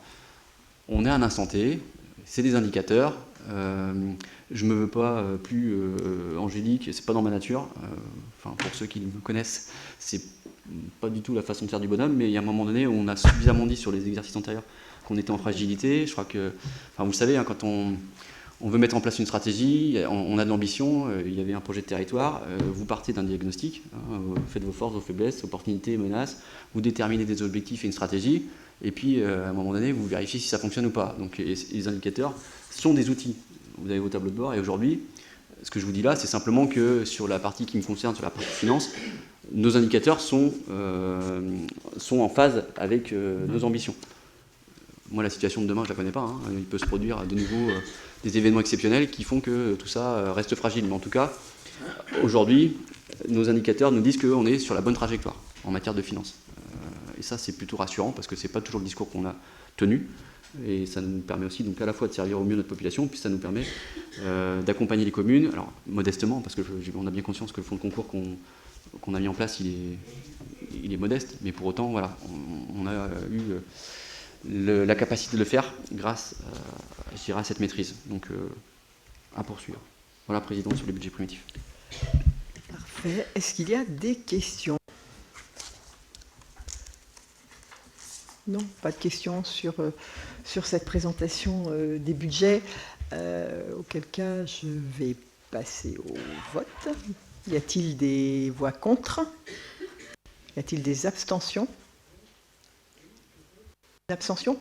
on est à un instant T, c'est des indicateurs. Je ne me veux pas plus angélique, c'est pas dans ma nature. Pour ceux qui me connaissent, c'est pas du tout la façon de faire du bonhomme, mais il y a un moment donné où on a suffisamment dit sur les exercices antérieurs qu'on était en fragilité. Je crois que, vous le savez, quand on veut mettre en place une stratégie, on a de l'ambition, il y avait un projet de territoire, vous partez d'un diagnostic, vous faites vos forces, vos faiblesses, opportunités, menaces, vous déterminez des objectifs et une stratégie, et puis à un moment donné, vous vérifiez si ça fonctionne ou pas. Donc les indicateurs sont des outils. Vous avez vos tableaux de bord, et aujourd'hui, ce que je vous dis là, c'est simplement que sur la partie qui me concerne, sur la partie finance, nos indicateurs sont en phase avec nos ambitions. Moi, la situation de demain, je ne la connais pas. Il peut se produire de nouveau des événements exceptionnels qui font que tout ça reste fragile. Mais en tout cas, aujourd'hui, nos indicateurs nous disent qu'on est sur la bonne trajectoire en matière de finances. Et ça, c'est plutôt rassurant parce que ce n'est pas toujours le discours qu'on a tenu. Et ça nous permet aussi donc à la fois de servir au mieux notre population, puis ça nous permet d'accompagner les communes, alors modestement, parce qu'on a bien conscience que le fonds de concours qu'on a mis en place, il est modeste, mais pour autant, voilà, on a eu la capacité de le faire grâce à cette maîtrise. Donc, à poursuivre. Voilà, Président, sur les budgets primitifs. Parfait. Est-ce qu'il y a des questions? Non, pas de questions sur cette présentation des budgets. Auquel cas, je vais passer au vote. Y a-t-il des voix contre? Y a-t-il des abstentions? Une abstention?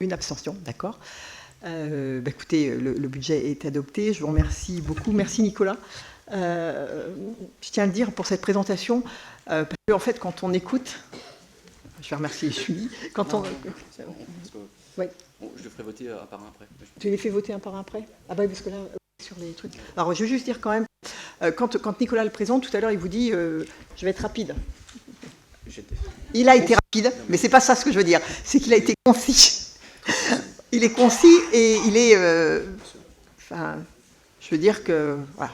Une abstention, d'accord. Écoutez, le budget est adopté. Je vous remercie beaucoup. Merci Nicolas. Je tiens à le dire pour cette présentation, parce qu'en fait, quand on écoute... Je vais remercier Julie. Ouais. Bon, je le ferai voter un par un après. Tu les fais voter un par un après? Ah bah parce que là, sur les trucs... Alors, je veux juste dire quand même, quand Nicolas le présente, tout à l'heure, il vous dit je vais être rapide. Il a été rapide, mais c'est pas ça ce que je veux dire. C'est qu'il a été concis. Il est concis et il est... je veux dire que... Voilà.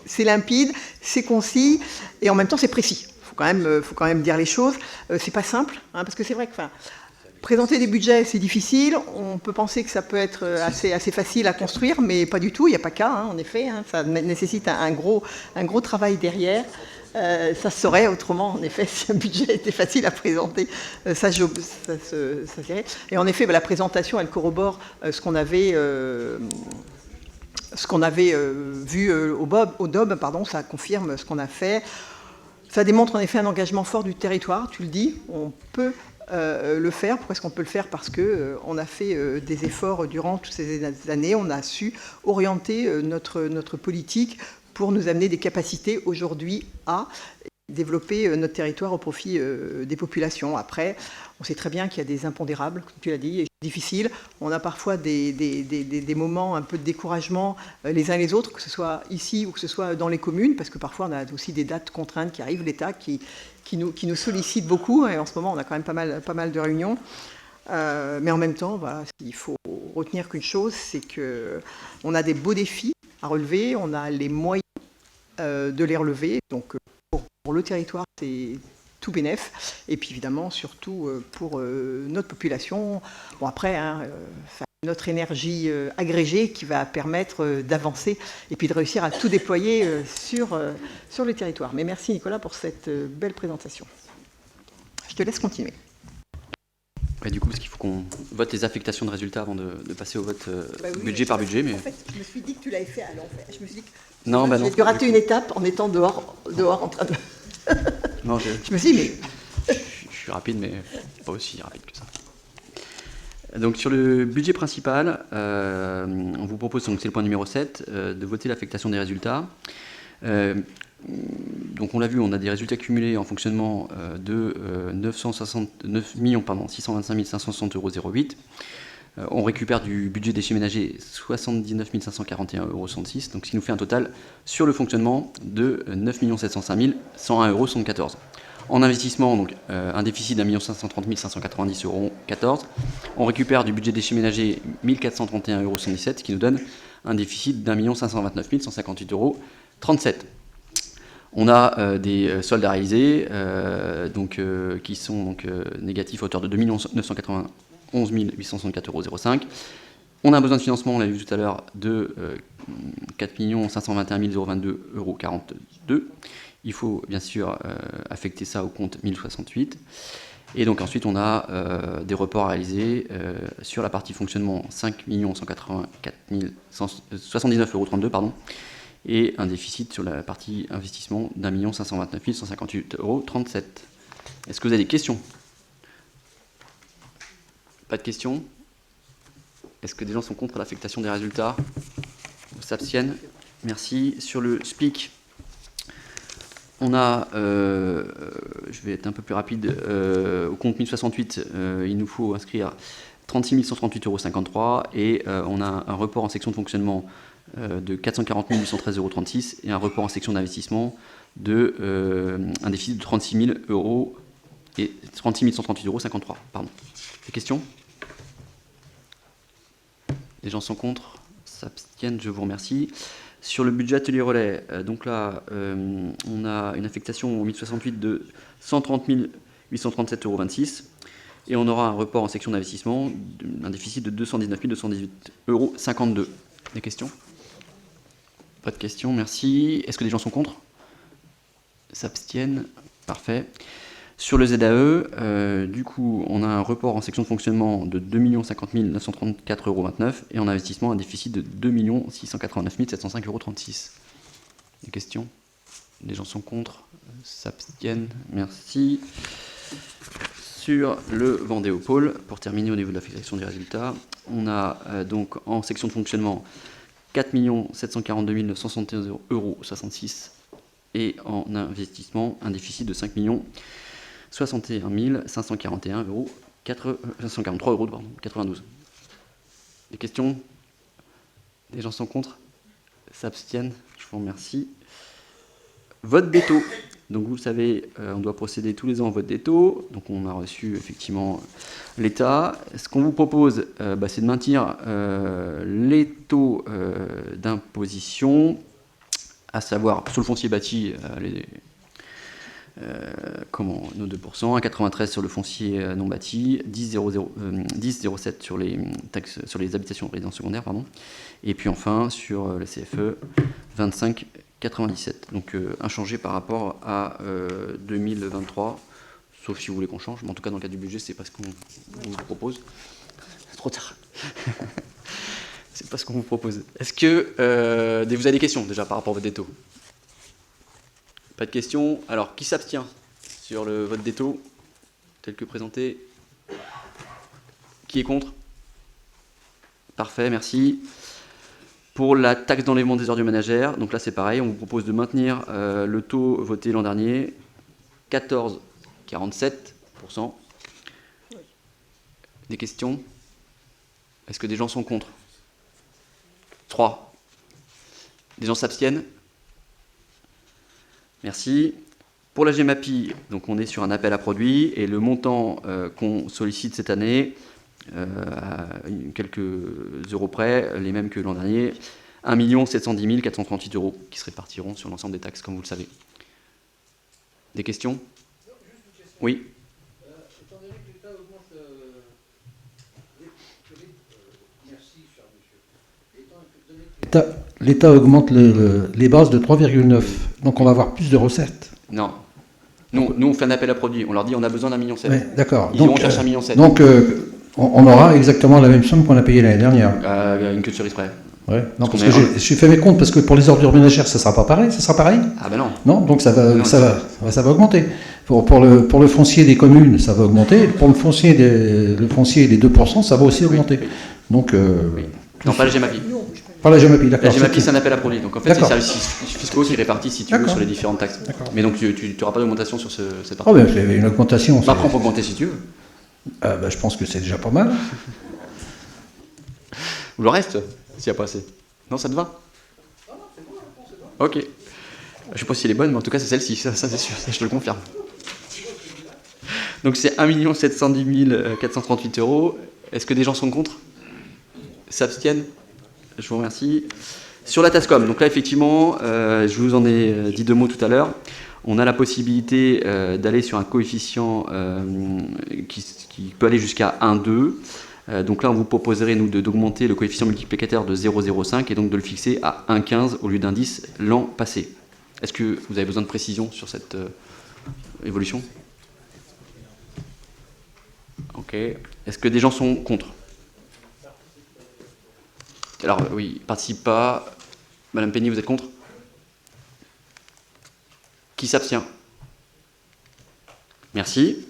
C'est limpide, c'est concis, et en même temps, c'est précis. Faut quand même dire les choses. C'est pas simple, parce que c'est vrai que présenter des budgets, c'est difficile. On peut penser que ça peut être assez facile à construire, mais pas du tout. Il n'y a pas qu'à, en effet. Ça nécessite un gros travail derrière. Ça se saurait autrement, en effet, si un budget était facile à présenter. Ça se dirait. Et en effet, la présentation, elle corrobore ce qu'on avait vu au DOB, ça confirme ce qu'on a fait. Ça démontre en effet un engagement fort du territoire, tu le dis, on peut le faire. Pourquoi est-ce qu'on peut le faire? Parce qu'on a fait des efforts durant toutes ces années, on a su orienter notre politique pour nous amener des capacités aujourd'hui à développer notre territoire au profit des populations. Après, on sait très bien qu'il y a des impondérables, comme tu l'as dit, et c'est difficile. On a parfois des moments un peu de découragement les uns les autres, que ce soit ici ou que ce soit dans les communes, parce que parfois on a aussi des dates contraintes qui arrivent, l'État qui nous sollicite beaucoup, et en ce moment on a quand même pas mal de réunions. Mais en même temps, voilà, il faut retenir qu'une chose, c'est qu'on a des beaux défis à relever, on a les moyens de les relever. Donc pour le territoire, c'est tout bénef. Et puis évidemment, surtout pour notre population. Bon, après, notre énergie agrégée qui va permettre d'avancer et puis de réussir à tout déployer sur le territoire. Mais merci Nicolas pour cette belle présentation. Je te laisse continuer. Ouais, du coup, parce qu'il faut qu'on vote les affectations de résultats avant de passer au vote budget par budget. Mais... En fait, je me suis dit que tu l'avais fait à l'envers. Je me suis dit que non, j'ai dû rater une étape en étant dehors en train de... Non, je me suis dit, mais... Je suis rapide, mais pas aussi rapide que ça. Donc sur le budget principal, on vous propose, donc c'est le point numéro 7, de voter l'affectation des résultats. Donc on l'a vu, on a des résultats cumulés en fonctionnement de 969 625 560,08 €. On récupère du budget déchets ménagers 79 541,66 €, donc ce qui nous fait un total sur le fonctionnement de 9 705 101,74 €. En investissement, donc, un déficit d'1 530 590,14 €. On récupère du budget déchets ménagers 1 431,77 €, ce qui nous donne un déficit d'1 529 158,37 €. On a des soldes à réaliser qui sont donc, négatifs à hauteur de 2 991 864,05 €. On a un besoin de financement, on l'a vu tout à l'heure, de 4 521 022,42 €. Il faut bien sûr affecter ça au compte 1068. Et donc ensuite on a des reports à réaliser sur la partie fonctionnement 5 184 179,32 €, et un déficit sur la partie investissement d'1 529 158,37 €. Est-ce que vous avez des questions? Pas de questions? Est-ce que des gens sont contre l'affectation des résultats? Ou s'abstiennent? Merci. Sur le SPIC, on a, je vais être un peu plus rapide, au compte 1068, il nous faut inscrire 36 138,53 €, et on a un report en section de fonctionnement de 440 813,36 € et un report en section d'investissement de un déficit de 36 000 € et 36 138,53 €. Pardon. Des questions? Les gens sont contre? S'abstiennent? Je vous remercie. Sur le budget atelier relais, donc là, on a une affectation au 1068 de 130 837,26 € et on aura un report en section d'investissement, un déficit de 219 218,52 €. Des questions? Pas de questions, merci. Est-ce que les gens sont contre? S'abstiennent? Parfait. Sur le ZAE, du coup, on a un report en section de fonctionnement de 2 50 934,29 € et en investissement un déficit de 2 689 705,36 €. Des questions? Les gens sont contre? S'abstiennent? Merci. Sur le Vendéopole, pour terminer au niveau de l'affectation des résultats, on a donc en section de fonctionnement 4 742 971,66 € et en investissement un déficit de 5 61 543,92 €. Des questions? Les gens sont contre? S'abstiennent? Je vous remercie. Vote des taux. Donc vous le savez, on doit procéder tous les ans au vote des taux. Donc on a reçu effectivement l'État. Ce qu'on vous propose, c'est de maintenir les taux d'imposition, à savoir sur le foncier bâti, nos 2%, 1,93 sur le foncier non bâti, 10,07 sur les taxes sur les habitations résidences secondaires, et puis enfin sur la CFE 25,97. Donc inchangé par rapport à 2023, sauf si vous voulez qu'on change, mais en tout cas dans le cas du budget, c'est pas ce qu'on vous propose. C'est trop tard. C'est pas ce qu'on vous propose. Est-ce que vous avez des questions déjà par rapport au vote des taux? Pas de questions. Alors, qui s'abstient sur le vote des taux tel que présenté? Qui est contre? Parfait, merci. Pour la taxe d'enlèvement des ordures ménagères, donc là c'est pareil, on vous propose de maintenir le taux voté l'an dernier, 14,47%. Des questions? Est-ce que des gens sont contre? 3. Des gens s'abstiennent? Merci. Pour la GEMAPI, donc on est sur un appel à produits et le montant qu'on sollicite cette année, à quelques euros près, les mêmes que l'an dernier, 1 710 438 € qui se répartiront sur l'ensemble des taxes, comme vous le savez. Des questions? Oui. Étant donné que l'État augmente l'État augmente les bases de 3,9, donc on va avoir plus de recettes. Non. Nous, on fait un appel à produits. On leur dit on a besoin d'1,7 million. Oui, d'accord. Ils vont chercher 1,7 million. Donc, on aura exactement la même somme qu'on a payée l'année dernière. Une queue de cerise près. Ouais. Non, parce qu'on que est- j'ai fait mes comptes, parce que pour les ordures ménagères, ça sera pas pareil. Ça sera pareil. Ah ben non. Non, donc ça va, Non, ça va augmenter. Pour le foncier des communes, ça va augmenter. Pour le foncier des 2%, ça va aussi augmenter. Donc, Non, pas la GEMAPI. pas la GEMAPI, La d'accord. GEMAPI, c'est un appel à produit. Donc en fait, c'est les D'accord. services fiscaux qui répartissent, si tu veux, D'accord. sur les différentes taxes. D'accord. Mais donc tu n'auras pas d'augmentation sur cette Oh, partie. ben, c'est une augmentation. Bah, après, on peut augmenter si tu veux. Ben, je pense que c'est déjà pas mal. Ou le reste, s'il n'y a pas assez. Non, ça te va? Ok. Je sais pas si elle est bonne, mais en tout cas, c'est celle-ci, ça c'est sûr, ça, je te le confirme. Donc c'est 1 710 438 €. Est-ce que des gens sont contre? S'abstiennent? Je vous remercie. Sur la TASCOM, donc là effectivement, je vous en ai dit 2 mots tout à l'heure. On a la possibilité d'aller sur un coefficient qui peut aller jusqu'à 1,2. Donc là, on vous proposerait, nous, d'augmenter le coefficient multiplicateur de 0,05 et donc de le fixer à 1,15 au lieu d'1,10 l'an passé. Est-ce que vous avez besoin de précision sur cette évolution? Ok. Est-ce que des gens sont contre? Alors, oui, participe pas. Madame Peigny, vous êtes contre? Qui s'abstient? Merci.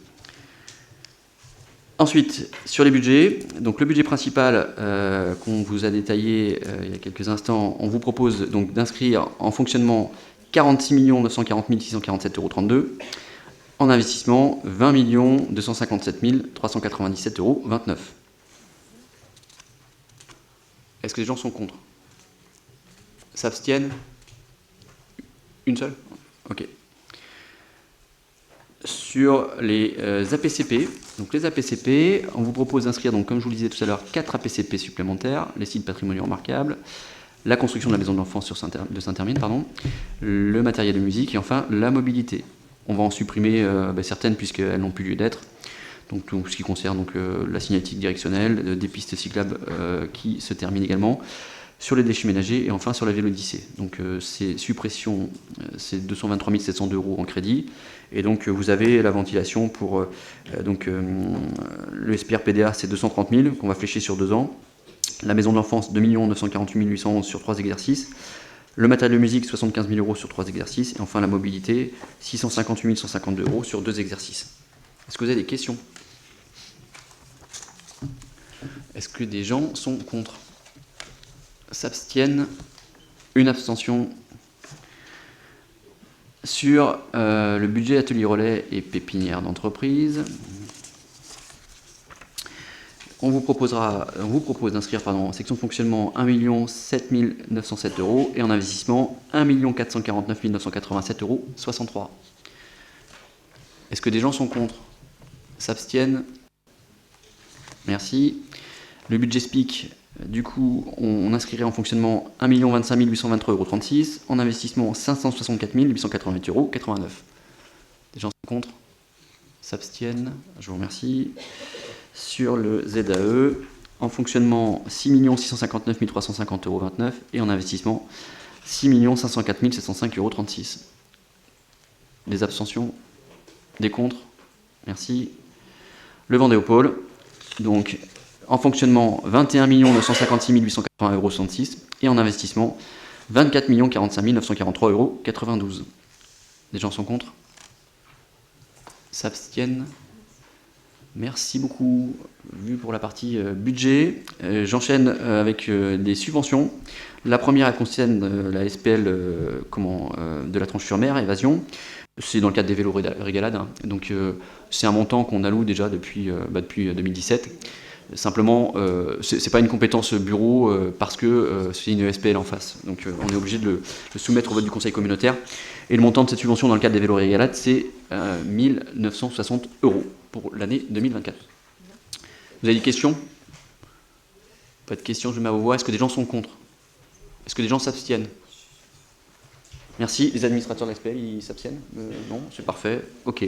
Ensuite, sur les budgets, donc le budget principal qu'on vous a détaillé il y a quelques instants, on vous propose donc d'inscrire en fonctionnement 46 940 647,32 €, en investissement 20 257 397,29 €. Est-ce que les gens sont contre? S'abstiennent? Une seule? Ok. Sur les APCP, donc les APCP, on vous propose d'inscrire, donc, comme je vous le disais tout à l'heure, 4 APCP supplémentaires, les sites patrimoniaux remarquables, la construction de la maison de l'enfance de Saint-Hermine, le matériel de musique et enfin la mobilité. On va en supprimer certaines puisqu'elles n'ont plus lieu d'être. Donc tout ce qui concerne donc, la signalétique directionnelle, des pistes cyclables qui se terminent également, sur les déchets ménagers et enfin sur la Vélodyssée. Donc ces suppressions, c'est 223 702 € en crédit. Et donc vous avez la ventilation pour le SPR PDA, c'est 230 000 qu'on va flécher sur 2 ans. La maison de l'enfance, 2 948 811 sur 3 exercices. Le matériel de musique, 75 000 € sur 3 exercices. Et enfin la mobilité, 658 152 € sur 2 exercices. Est-ce que vous avez des questions? Est-ce que des gens sont contre? S'abstiennent? Une abstention. Sur le budget atelier relais et pépinière d'entreprise, on vous propose d'inscrire en section de fonctionnement 1 7 907 € et en investissement 1 449 987,63 €. Est-ce que des gens sont contre? S'abstiennent? Merci. Le budget SPIC, du coup, on inscrirait en fonctionnement 1 25 823,36 €, en investissement 564 888,89 €. Des gens sont contre? S'abstiennent? Je vous remercie. Sur le ZAE, en fonctionnement 6 659 350,29 € et en investissement 6 504 705,36 €. Des abstentions? Des contre? Merci. Le Vendéopole, donc en fonctionnement 21 956 880,66 € et en investissement 24 45 943,92 €. Des gens sont contre? S'abstiennent? Merci beaucoup. Vu pour la partie budget, j'enchaîne avec des subventions. La première, elle concerne la SPL de la Tranche-sur-Mer, Évasion. C'est dans le cadre des vélos régalades. Donc c'est un montant qu'on alloue déjà depuis 2017. Simplement, c'est pas une compétence bureau parce que c'est une SPL en face. Donc on est obligé de le soumettre au vote du conseil communautaire. Et le montant de cette subvention dans le cadre des vélos régalades, c'est 1 960 € pour l'année 2024. Vous avez des questions? Pas de questions, je mets à vos voix. Est-ce que des gens sont contre? Est-ce que des gens s'abstiennent? Merci. Les administrateurs de la SPL, ils s'abstiennent? Non, c'est parfait. Ok.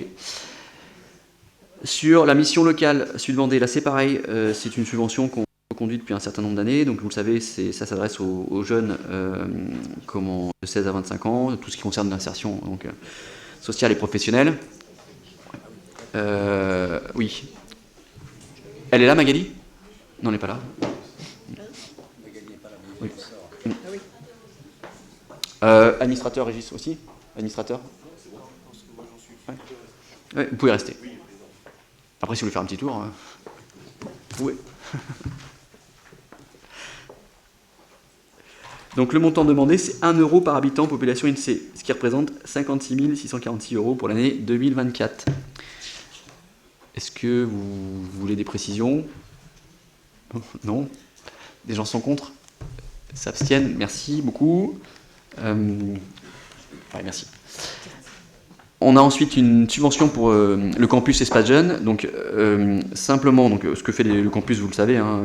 Sur la mission locale Sud-Vendée, là c'est pareil, c'est une subvention qu'on conduit depuis un certain nombre d'années. Donc vous le savez, ça s'adresse aux jeunes de 16 à 25 ans, tout ce qui concerne l'insertion sociale et professionnelle. Oui. Elle est là, Magali? Non, elle n'est pas là. Oui. Administrateur, Régis aussi. Administrateur. Ouais, vous pouvez rester. Après, si vous voulez faire un petit tour, vous pouvez. Donc le montant demandé, c'est 1 € par habitant population INSEE, ce qui représente 56 646 € pour l'année 2024. Est-ce que vous voulez des précisions? Non? Des gens sont contre? S'abstiennent? Merci beaucoup. Ouais, merci. On a ensuite une subvention pour le campus Espace Jeunes. Donc, simplement, ce que fait le campus, vous le savez, hein,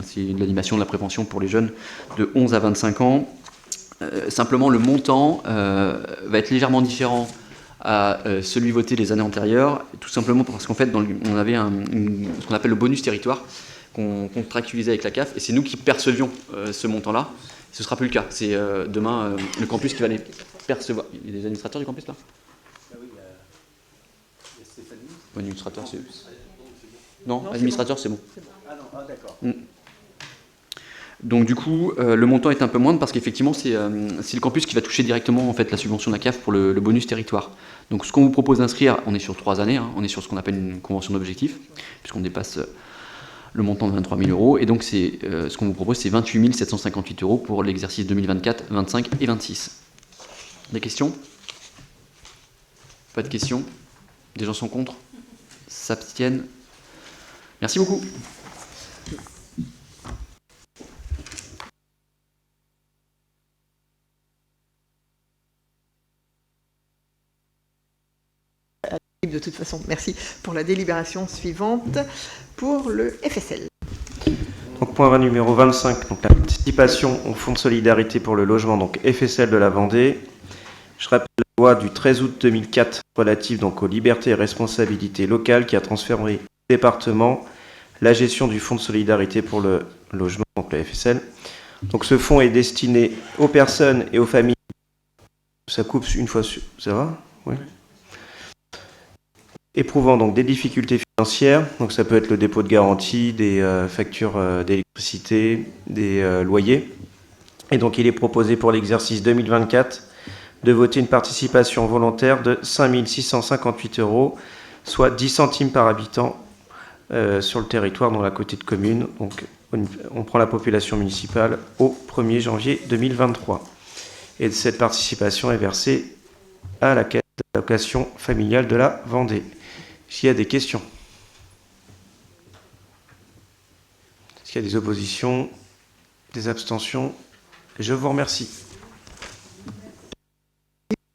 c'est de l'animation, de la prévention pour les jeunes de 11 à 25 ans. Simplement, le montant va être légèrement différent à celui voté les années antérieures, tout simplement parce qu'en fait, on avait ce qu'on appelle le bonus territoire qu'on contractualisait avec la CAF, et c'est nous qui percevions ce montant-là. Ce ne sera plus le cas. C'est demain le campus qui va les percevoir. Il y a des administrateurs du campus là? Administrateur, c'est... Non, administrateur, c'est bon. Ah non, d'accord. Donc du coup, le montant est un peu moindre parce qu'effectivement, c'est le campus qui va toucher directement en fait, la subvention de la CAF pour le bonus territoire. Donc ce qu'on vous propose d'inscrire, on est sur 3 années, hein, on est sur ce qu'on appelle une convention d'objectif, puisqu'on dépasse le montant de 23 000 €. Et donc ce qu'on vous propose, c'est 28 758 € pour l'exercice 2024, 25 et 26. Des questions? Pas de questions? Des gens sont contre? S'abstiennent? Merci beaucoup. De toute façon, merci pour la délibération suivante pour le FSL. Donc point numéro 25, donc la participation au Fonds de solidarité pour le logement, donc FSL de la Vendée. Je rappelle la loi du 13 août 2004 relative donc aux libertés et responsabilités locales qui a transféré au département la gestion du Fonds de solidarité pour le logement, donc le FSL. Donc ce fonds est destiné aux personnes et aux familles. Ça coupe une fois sur... Ça va? Oui. Éprouvant donc des difficultés financières, donc ça peut être le dépôt de garantie, des factures d'électricité, des loyers. Et donc il est proposé pour l'exercice 2024 de voter une participation volontaire de 5 658 €, soit 10 centimes par habitant sur le territoire dans la côté de commune. Donc on prend la population municipale au 1er janvier 2023. Et cette participation est versée à la caisse d'allocation familiale de la Vendée. S'il y a des questions? Est-ce qu'il y a des oppositions? Des abstentions? Je vous remercie.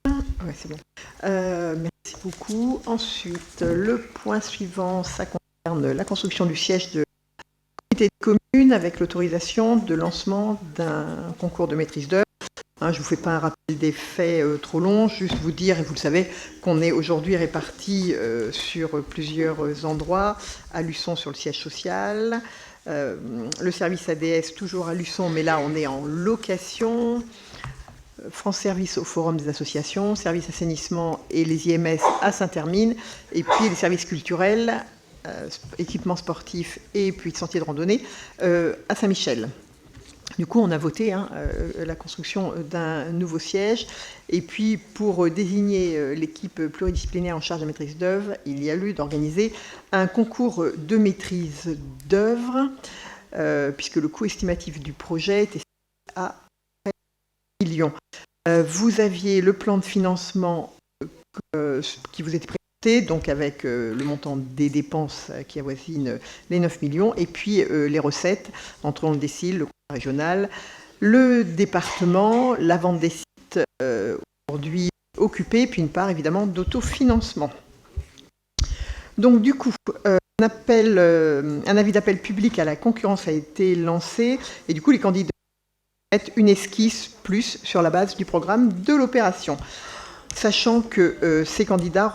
Ouais, c'est bon. Merci beaucoup. Ensuite, le point suivant, ça concerne la construction du siège de comité de commune avec l'autorisation de lancement d'un concours de maîtrise d'œuvre. Je ne vous fais pas un rappel des faits trop long, juste vous dire, et vous le savez, qu'on est aujourd'hui répartis sur plusieurs endroits, à Luçon sur le siège social, le service ADS toujours à Luçon, mais là on est en location, France Service au Forum des associations, service assainissement et les IMS à Saint-Hermine, et puis les services culturels, équipements sportifs et puis sentiers de randonnée à Saint-Michel. Du coup, on a voté la construction d'un nouveau siège. Et puis, pour désigner l'équipe pluridisciplinaire en charge de la maîtrise d'œuvre, il y a lieu d'organiser un concours de maîtrise d'œuvre, puisque le coût estimatif du projet était à 1 million. Vous aviez le plan de financement qui vous était présenté, donc avec le montant des dépenses qui avoisine les 9 millions, et puis les recettes entre le décile, le régional, le département, la vente des sites aujourd'hui occupés, puis une part évidemment d'autofinancement. Donc du coup, un avis d'appel public à la concurrence a été lancé, et du coup les candidats mettent une esquisse plus sur la base du programme de l'opération, sachant que ces candidats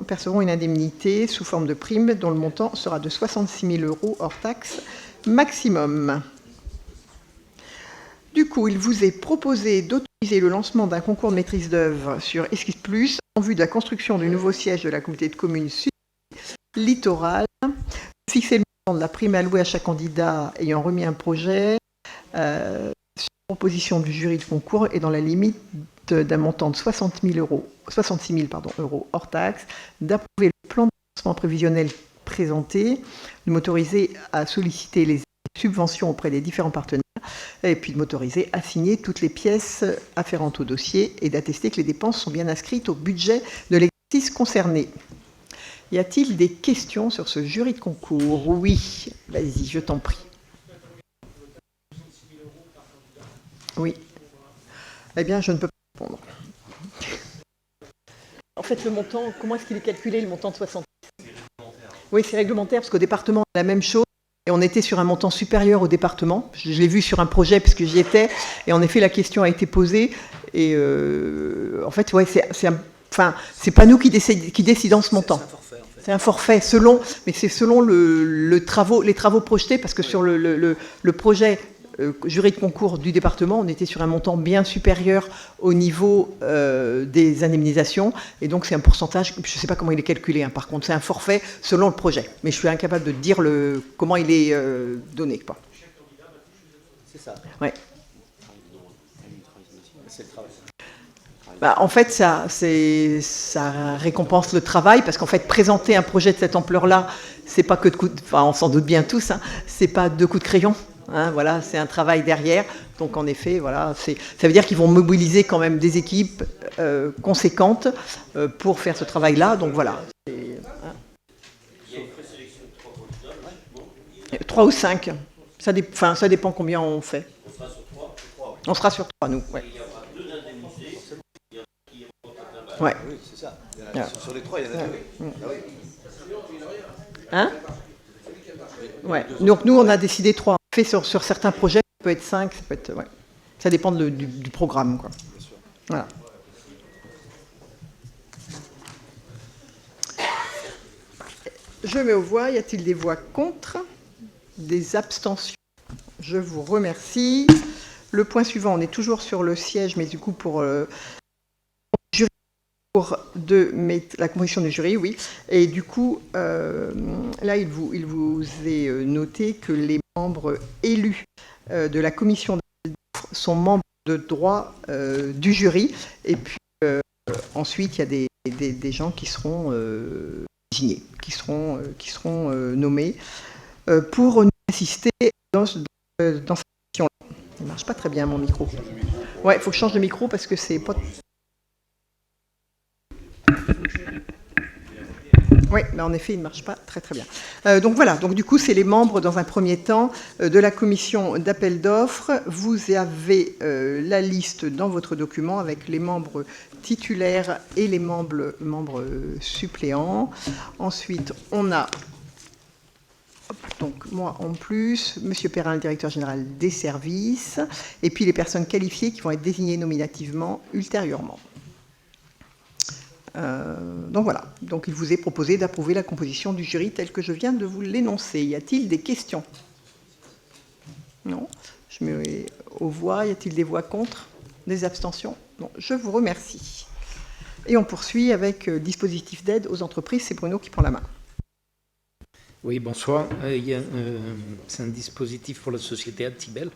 percevront une indemnité sous forme de prime dont le montant sera de 66 000 € hors taxe maximum. Du coup, il vous est proposé d'autoriser le lancement d'un concours de maîtrise d'œuvre sur Esquisse Plus en vue de la construction du nouveau siège de la communauté de communes Sud Littoral, fixer le montant de la prime allouée à chaque candidat ayant remis un projet proposition du jury de concours est dans la limite d'un montant de 66 000 euros hors taxe, d'approuver le plan de financement prévisionnel présenté, de m'autoriser à solliciter les subventions auprès des différents partenaires, et puis de m'autoriser à signer toutes les pièces afférentes au dossier et d'attester que les dépenses sont bien inscrites au budget de l'exercice concerné. Y a-t-il des questions sur ce jury de concours? Oui, vas-y, je t'en prie. Oui. Eh bien, je ne peux pas répondre. En fait, le montant, comment est-ce qu'il est calculé, le montant de 60? Oui, c'est réglementaire, parce qu'au département, c'est la même chose. Et on était sur un montant supérieur au département. Je l'ai vu sur un projet, parce que j'y étais. Et en effet, la question a été posée. Et en fait, ouais, c'est pas nous qui décidons ce montant. C'est un forfait, mais c'est selon les travaux projetés, parce que sur le projet jury de concours du département, on était sur un montant bien supérieur au niveau des indemnisations, et donc c'est un pourcentage, je ne sais pas comment il est calculé, hein, par contre c'est un forfait selon le projet, mais je suis incapable de dire comment il est donné. Quoi. C'est ça. Ouais. C'est le travail. Bah, en fait, ça récompense le travail, parce qu'en fait, présenter un projet de cette ampleur-là, c'est pas que de coups on s'en doute bien tous, hein, c'est pas de coups de crayon. Hein, voilà, c'est un travail derrière. Donc, en effet, voilà, ça veut dire qu'ils vont mobiliser quand même des équipes conséquentes pour faire ce travail-là. Donc, voilà. Trois ou 5. Ça dépend combien on fait. On sera sur 3, nous. Ouais. Ouais. Oui, c'est ça. Sur les 3, il y en a 2. Ah oui. Hein? Ouais. Donc nous, on a décidé 3. On fait sur certains projets, ça peut être 5, ça peut être. Ouais. Ça dépend du programme, quoi. Bien sûr. Voilà. Je mets aux voix. Y a-t-il des voix contre? Des abstentions? Je vous remercie. Le point suivant, on est toujours sur le siège, mais du coup pour la composition du jury, oui. Et du coup, là, il vous est noté que les membres élus de la commission sont membres de droit du jury. Et puis, ensuite, il y a des gens qui seront désignés, qui seront nommés pour nous assister dans cette session-là. Il ne marche pas très bien, mon micro. Ouais, il faut que je change de micro parce que c'est pas... Oui, mais en effet, il ne marche pas très très bien. Donc voilà, donc du coup, c'est les membres, dans un premier temps, de la commission d'appel d'offres. Vous avez la liste dans votre document avec les membres titulaires et les membres suppléants. Ensuite, on a, donc moi en plus, Monsieur Perrin, le directeur général des services, et puis les personnes qualifiées qui vont être désignées nominativement ultérieurement. Donc voilà, donc il vous est proposé d'approuver la composition du jury telle que je viens de vous l'énoncer. Y a-t-il des questions? Non. Je mets aux voix. Y a-t-il des voix contre? Des abstentions? Non. Je vous remercie. Et on poursuit avec dispositif d'aide aux entreprises. C'est Bruno qui prend la main. Oui, bonsoir. C'est un dispositif pour la société Atibel.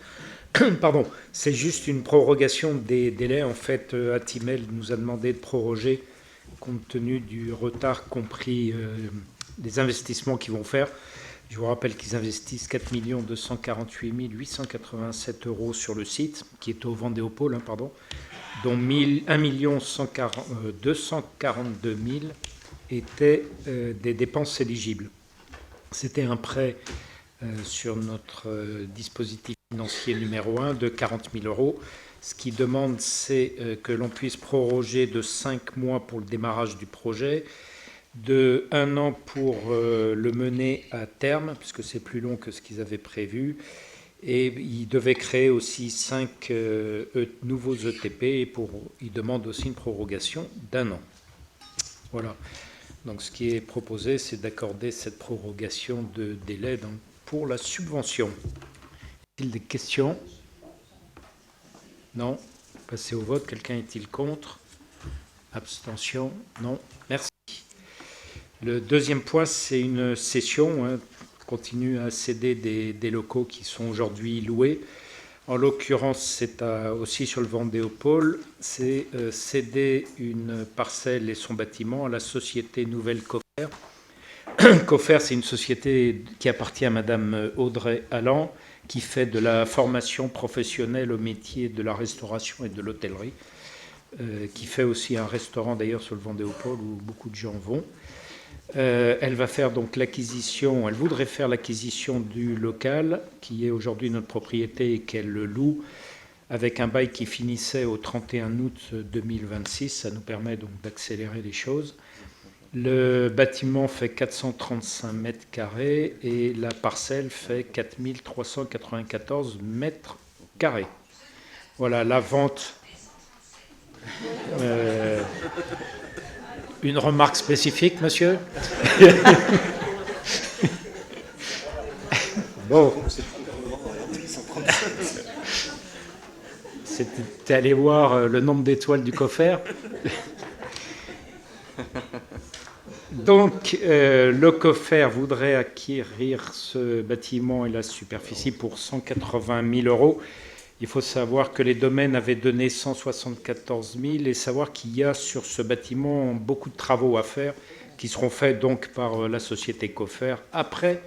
Pardon, c'est juste une prorogation des délais. En fait, Atibel nous a demandé de proroger compte tenu du retard compris des investissements qu'ils vont faire. Je vous rappelle qu'ils investissent 4 248 887 € sur le site, qui est au Vendéopole, dont 1 242 000 étaient des dépenses éligibles. C'était un prêt sur notre dispositif financier numéro 1 de 40 000 €. Ce qu'il demande, c'est que l'on puisse proroger de 5 mois pour le démarrage du projet, de 1 an pour le mener à terme, puisque c'est plus long que ce qu'ils avaient prévu. Et ils devaient créer aussi 5 nouveaux ETP, et ils demandent aussi une prorogation d'1 an. Voilà. Donc ce qui est proposé, c'est d'accorder cette prorogation de délai pour la subvention. Y a-t-il des questions ? Non. Passer au vote. Quelqu'un est-il contre? Abstention? Non. Merci. Le deuxième point, c'est une cession. On continue à céder des locaux qui sont aujourd'hui loués. En l'occurrence, c'est aussi sur le Vendéopole, c'est céder une parcelle et son bâtiment à la société Nouvelle Coffer. Coffer, c'est une société qui appartient à Madame Audrey Allan, qui fait de la formation professionnelle au métier de la restauration et de l'hôtellerie, qui fait aussi un restaurant d'ailleurs sur le Vendéopole où beaucoup de gens vont. Elle va faire donc l'acquisition, elle voudrait faire l'acquisition du local qui est aujourd'hui notre propriété et qu'elle le loue avec un bail qui finissait au 31 août 2026. Ça nous permet donc d'accélérer les choses. Le bâtiment fait 435 mètres carrés et la parcelle fait 4394 mètres carrés. Voilà, la vente. Une remarque spécifique, monsieur? Bon. C'était allé voir le nombre d'étoiles du Coffer. Donc, le Coffer voudrait acquérir ce bâtiment et la superficie pour 180 000 €. Il faut savoir que les domaines avaient donné 174 000 et savoir qu'il y a sur ce bâtiment beaucoup de travaux à faire qui seront faits donc par la société Coffer après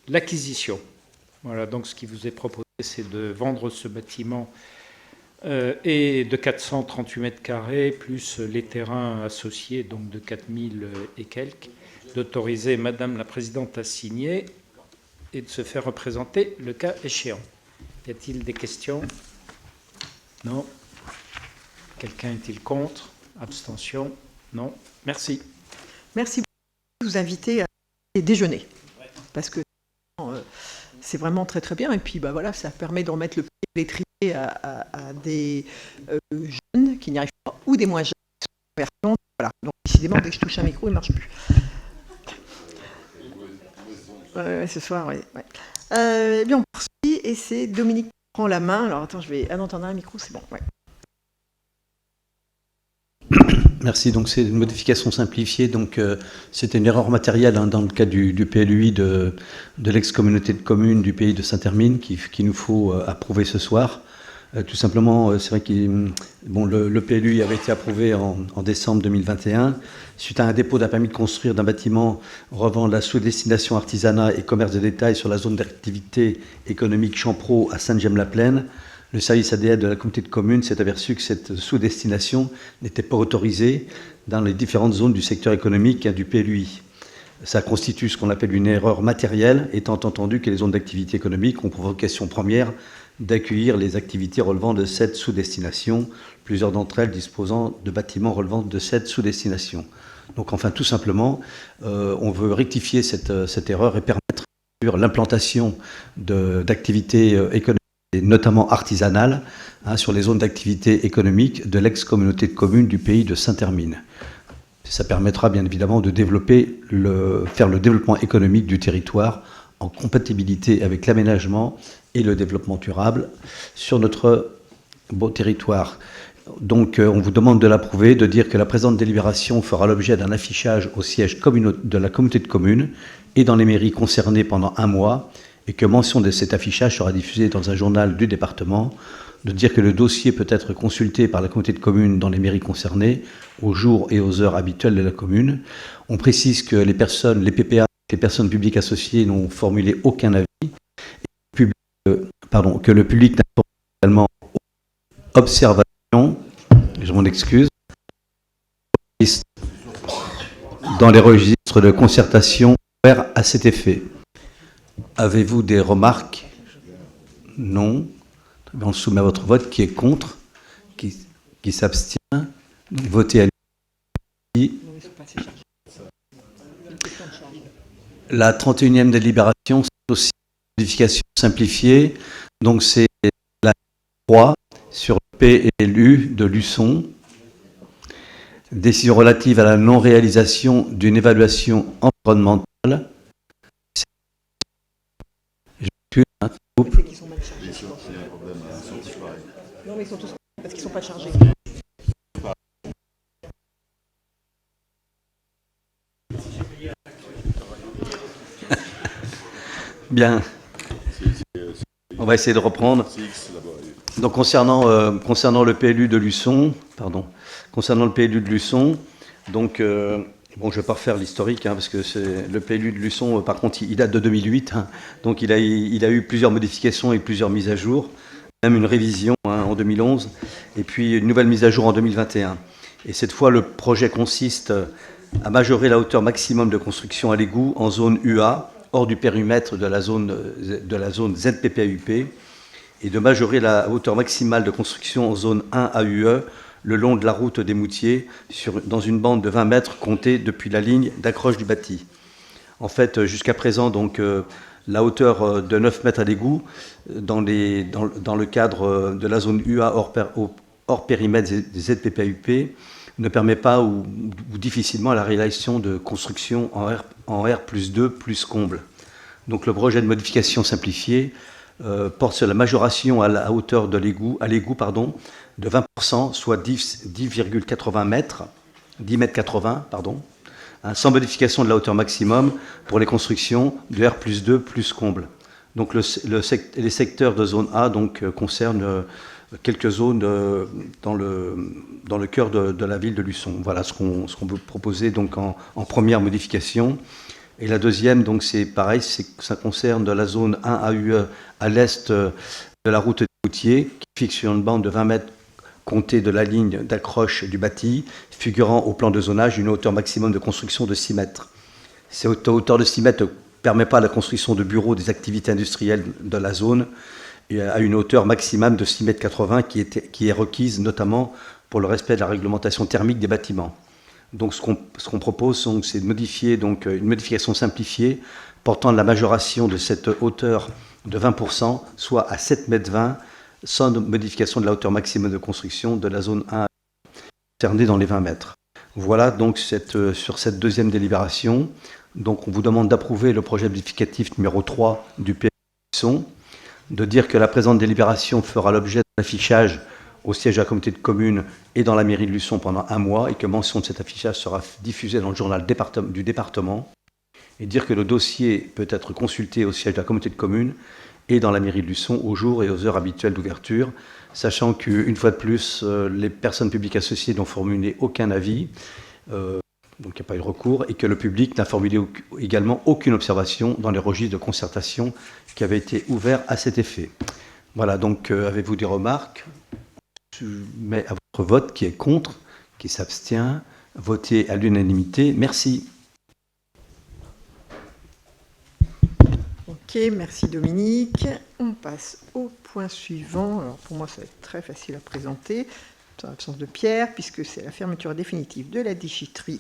l'acquisition. Voilà, donc ce qui vous est proposé, c'est de vendre ce bâtiment et de 438 mètres carrés, plus les terrains associés, donc de 4000 et quelques, d'autoriser Madame la Présidente à signer et de se faire représenter le cas échéant. Y a-t-il des questions? Non. Quelqu'un est-il contre? Abstention? Non. Merci. Merci beaucoup de vous inviter à déjeuner. Parce que c'est vraiment très très bien. Et puis bah, voilà, ça permet de remettre le pied à l'étrier à des jeunes qui n'y arrivent pas ou des moins jeunes qui sont convergents. Voilà. Donc décidément, dès que je touche un micro, il ne marche plus. Ce soir, oui. Ouais. Eh bien, on poursuit et c'est Dominique qui prend la main. Alors attends, je vais... Ah non, t'en as un micro, c'est bon. Ouais. Merci. Donc c'est une modification simplifiée. Donc c'était une erreur matérielle dans le cas du PLUI de l'ex-communauté de communes du pays de Saint-Hermine qu'il nous faut approuver ce soir. Tout simplement, c'est vrai que le PLUI avait été approuvé en décembre 2021 suite à un dépôt d'un permis de construire d'un bâtiment relevant de la sous-destination artisanat et commerce de détail sur la zone d'activité économique Champro à Sainte-Gemme-la-Plaine. Le service ADL de la communauté de communes s'est aperçu que cette sous-destination n'était pas autorisée dans les différentes zones du secteur économique du PLUI. Ça constitue ce qu'on appelle une erreur matérielle, étant entendu que les zones d'activité économique ont pour vocation première d'accueillir les activités relevant de cette sous-destination, plusieurs d'entre elles disposant de bâtiments relevant de cette sous-destination. Donc enfin, tout simplement, on veut rectifier cette erreur et permettre l'implantation d'activités économiques, et notamment artisanales, sur les zones d'activité économique de l'ex-communauté de communes du pays de Saint-Hermine. Ça permettra bien évidemment de faire le développement économique du territoire en compatibilité avec l'aménagement et le développement durable sur notre beau territoire. Donc on vous demande de l'approuver, de dire que la présente délibération fera l'objet d'un affichage au siège de la communauté de communes et dans les mairies concernées pendant 1 mois, et que mention de cet affichage sera diffusée dans un journal du département, de dire que le dossier peut être consulté par la communauté de communes dans les mairies concernées aux jours et aux heures habituelles de la commune. On précise que les PPA, les personnes publiques associées n'ont formulé aucun avis, et que le public n'a également observation, je m'en excuse, dans les registres de concertation ouverts à cet effet. Avez-vous des remarques? Non. On soumet à votre vote. Qui est contre? Qui s'abstient? Votez à l'unanimité. La 31e délibération, c'est aussi une modification simplifiée. Donc c'est la 3 sur le PLU de Luçon. Décision relative à la non-réalisation d'une évaluation environnementale. C'est qu'ils sont mal chargés. Non, mais ils sont tous parce qu'ils ne sont pas chargés. Bien. On va essayer de reprendre. Donc concernant le PLU de Luçon, donc bon, je ne vais pas refaire l'historique, parce que le PLU de Luçon, par contre, il date de 2008, donc il a eu plusieurs modifications et plusieurs mises à jour, même une révision en 2011, et puis une nouvelle mise à jour en 2021. Et cette fois, le projet consiste à majorer la hauteur maximum de construction à l'égout en zone UA, hors du périmètre de la zone ZPPAUP, et de majorer la hauteur maximale de construction en zone 1 AUE le long de la route des Moutiers, dans une bande de 20 mètres comptée depuis la ligne d'accroche du bâti. En fait, jusqu'à présent, donc, la hauteur de 9 mètres à l'égout, dans le cadre de la zone UA hors périmètre des ZPPAUP, ne permet pas ou difficilement la réalisation de construction en R+2 plus comble. Donc le projet de modification simplifiée porte sur la majoration à la hauteur de l'égout, de 20%, soit 10,80 mètres, 10,80 mètres, sans modification de la hauteur maximum pour les constructions de R+2 plus comble. Donc les secteurs de zone A concernent quelques zones dans le cœur de la ville de Luçon. Voilà ce qu'on peut proposer donc en première modification. Et la deuxième, donc c'est pareil, ça concerne la zone 1 AUE à l'est de la route des Moutiers, qui fixe sur une bande de 20 mètres comptée de la ligne d'accroche du bâti, figurant au plan de zonage une hauteur maximum de construction de 6 mètres. Cette hauteur de 6 mètres ne permet pas la construction de bureaux des activités industrielles de la zone, et à une hauteur maximum de 6,80 mètres qui est requise notamment pour le respect de la réglementation thermique des bâtiments. Donc ce qu'on propose, c'est de modifier une modification simplifiée portant la majoration de cette hauteur de 20%, soit à 7,20 mètres, sans modification de la hauteur maximum de construction de la zone 1 concernée dans les 20 mètres. Voilà donc sur cette deuxième délibération. Donc on vous demande d'approuver le projet modificatif numéro 3 du PLU, de dire que la présente délibération fera l'objet d'un affichage au siège de la communauté de communes et dans la mairie de Luçon pendant 1 mois, et que mention de cet affichage sera diffusée dans le journal du département, et dire que le dossier peut être consulté au siège de la communauté de communes et dans la mairie de Luçon aux jours et aux heures habituelles d'ouverture, sachant qu'une fois de plus, les personnes publiques associées n'ont formulé aucun avis, donc il n'y a pas eu de recours, et que le public n'a formulé également aucune observation dans les registres de concertation qui avaient été ouverts à cet effet. Voilà, donc avez-vous des remarques ? Je mets à votre vote qui est contre, qui s'abstient, voté à l'unanimité. Merci. Ok, merci Dominique. On passe au point suivant. Alors pour moi, ça va être très facile à présenter, en l'absence de Pierre, puisque c'est la fermeture définitive de la déchetterie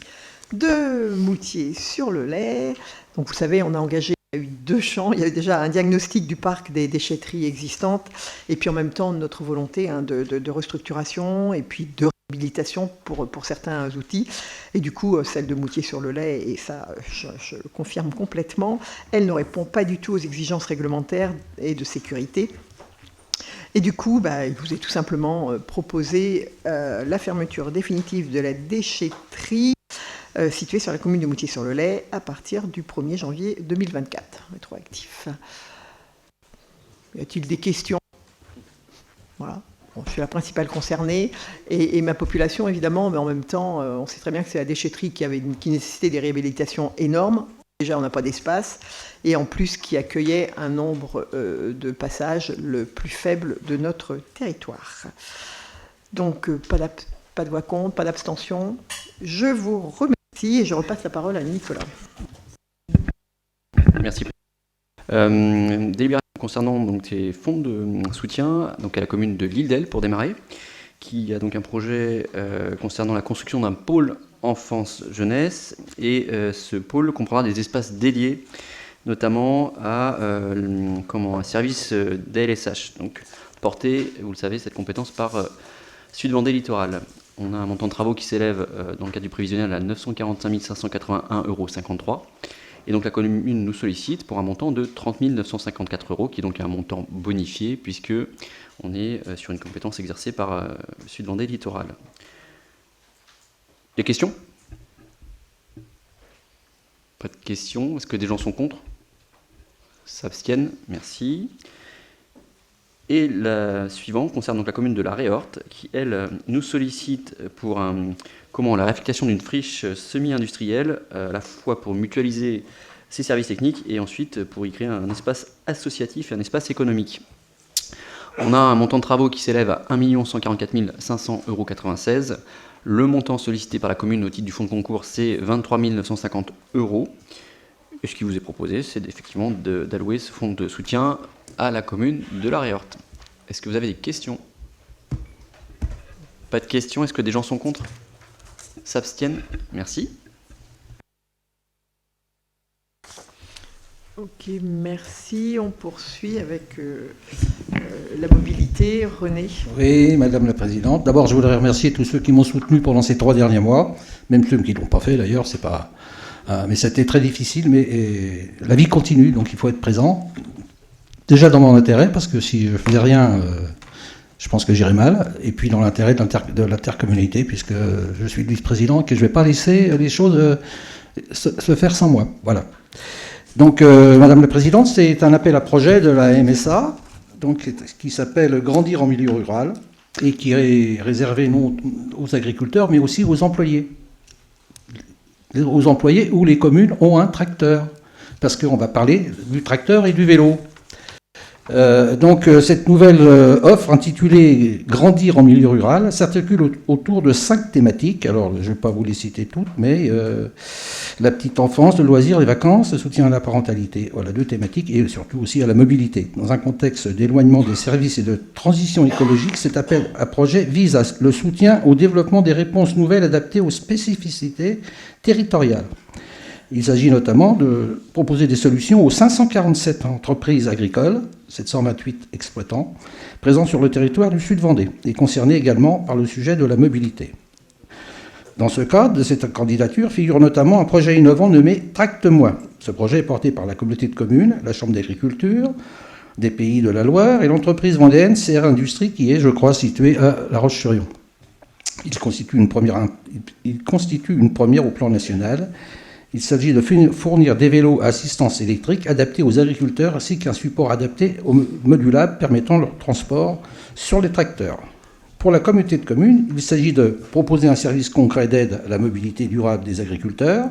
de Moutiers-sur-le-Lait. Donc vous savez, on a engagé, il y a eu 2 champs. Il y a eu déjà un diagnostic du parc des déchetteries existantes, et puis en même temps notre volonté de restructuration et puis de réhabilitation pour certains outils. Et du coup, celle de Moutiers-sur-le-Lait, et ça je le confirme complètement, elle ne répond pas du tout aux exigences réglementaires et de sécurité. Et du coup, il vous est tout simplement proposé la fermeture définitive de la déchetterie située sur la commune de Moutiers-sur-le-Lait à partir du 1er janvier 2024, rétroactif. Y a-t-il des questions ? Voilà. Bon, je suis la principale concernée et ma population, évidemment, mais en même temps, on sait très bien que c'est la déchetterie qui nécessitait des réhabilitations énormes. Déjà, on n'a pas d'espace, et en plus, qui accueillait un nombre de passages le plus faible de notre territoire. Donc, pas de voix contre, pas d'abstention. Je vous remercie et je repasse la parole à Nicolas. Merci. Délibération concernant donc les fonds de soutien donc à la commune de l'Île-d'Elle pour démarrer, qui a donc un projet concernant la construction d'un pôle enfance-jeunesse, et ce pôle comprendra des espaces dédiés notamment à un service d'ALSH, donc porté, vous le savez, cette compétence par Sud Vendée Littoral. On a un montant de travaux qui s'élève dans le cadre du prévisionnel à 945 581,53 €. Et donc la commune nous sollicite pour un montant de 30 954 €, qui est donc un montant bonifié, puisque on est sur une compétence exercée par Sud Vendée Littoral. Des questions ? Pas de questions. Est-ce que des gens sont contre ? S'abstiennent ? Merci. Et la suivante concerne donc la commune de la Réorte, qui, elle, nous sollicite pour la réaffectation d'une friche semi-industrielle, à la fois pour mutualiser ses services techniques et ensuite pour y créer un espace associatif et un espace économique. On a un montant de travaux qui s'élève à 1 144 500,96 €. Le montant sollicité par la commune au titre du fonds de concours, c'est 23 950 €. Et ce qui vous est proposé, c'est effectivement d'allouer ce fonds de soutien à la commune de la Réorte. Est-ce que vous avez des questions? Pas de questions? Est-ce que des gens sont contre? S'abstiennent? Merci. Ok, merci. On poursuit avec la mobilité. René. Oui, Madame la Présidente. D'abord, je voudrais remercier tous ceux qui m'ont soutenu pendant ces 3 derniers mois, même ceux qui ne l'ont pas fait d'ailleurs, c'est pas... mais c'était très difficile, mais la vie continue, donc il faut être présent. Déjà dans mon intérêt, parce que si je ne faisais rien, je pense que j'irais mal. Et puis dans l'intérêt de l'intercommunalité, puisque je suis le vice-président et que je ne vais pas laisser les choses se faire sans moi. Voilà. Donc, Madame la Présidente, c'est un appel à projet de la MSA, donc, qui s'appelle Grandir en milieu rural, et qui est réservé non aux agriculteurs, mais aussi aux employés. Aux employés où les communes ont un tracteur. Parce qu'on va parler du tracteur et du vélo. Donc cette nouvelle offre intitulée « Grandir en milieu rural » s'articule autour de 5 thématiques. Alors je ne vais pas vous les citer toutes, mais la petite enfance, le loisir, les vacances, le soutien à la parentalité. Voilà 2 thématiques et surtout aussi à la mobilité. Dans un contexte d'éloignement des services et de transition écologique, cet appel à projet vise le soutien au développement des réponses nouvelles adaptées aux spécificités territoriales. Il s'agit notamment de proposer des solutions aux 547 entreprises agricoles, 728 exploitants, présents sur le territoire du Sud-Vendée et concernés également par le sujet de la mobilité. Dans ce cadre de cette candidature figure notamment un projet innovant nommé Tracte-moi. Ce projet est porté par la communauté de communes, la Chambre d'agriculture des Pays de la Loire et l'entreprise vendéenne CR Industrie qui est, je crois, située à La Roche-sur-Yon. Il constitue une première au plan national. Il s'agit de fournir des vélos à assistance électrique adaptés aux agriculteurs ainsi qu'un support adapté modulable permettant leur transport sur les tracteurs. Pour la communauté de communes, il s'agit de proposer un service concret d'aide à la mobilité durable des agriculteurs,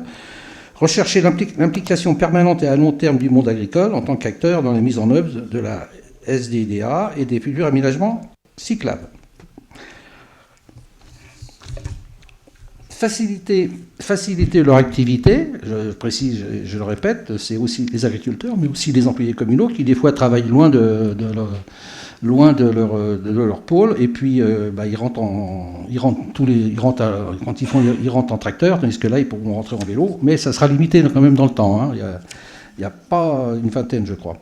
rechercher l'implication permanente et à long terme du monde agricole en tant qu'acteur dans la mise en œuvre de la SDDA et des futurs aménagements cyclables. Faciliter leur activité, je précise, je le répète, c'est aussi les agriculteurs, mais aussi les employés communaux qui des fois travaillent loin de leur pôle, et puis ils rentrent en tracteur, tandis que là ils pourront rentrer en vélo, mais ça sera limité quand même dans le temps. Hein. Il n'y a pas une vingtaine, je crois.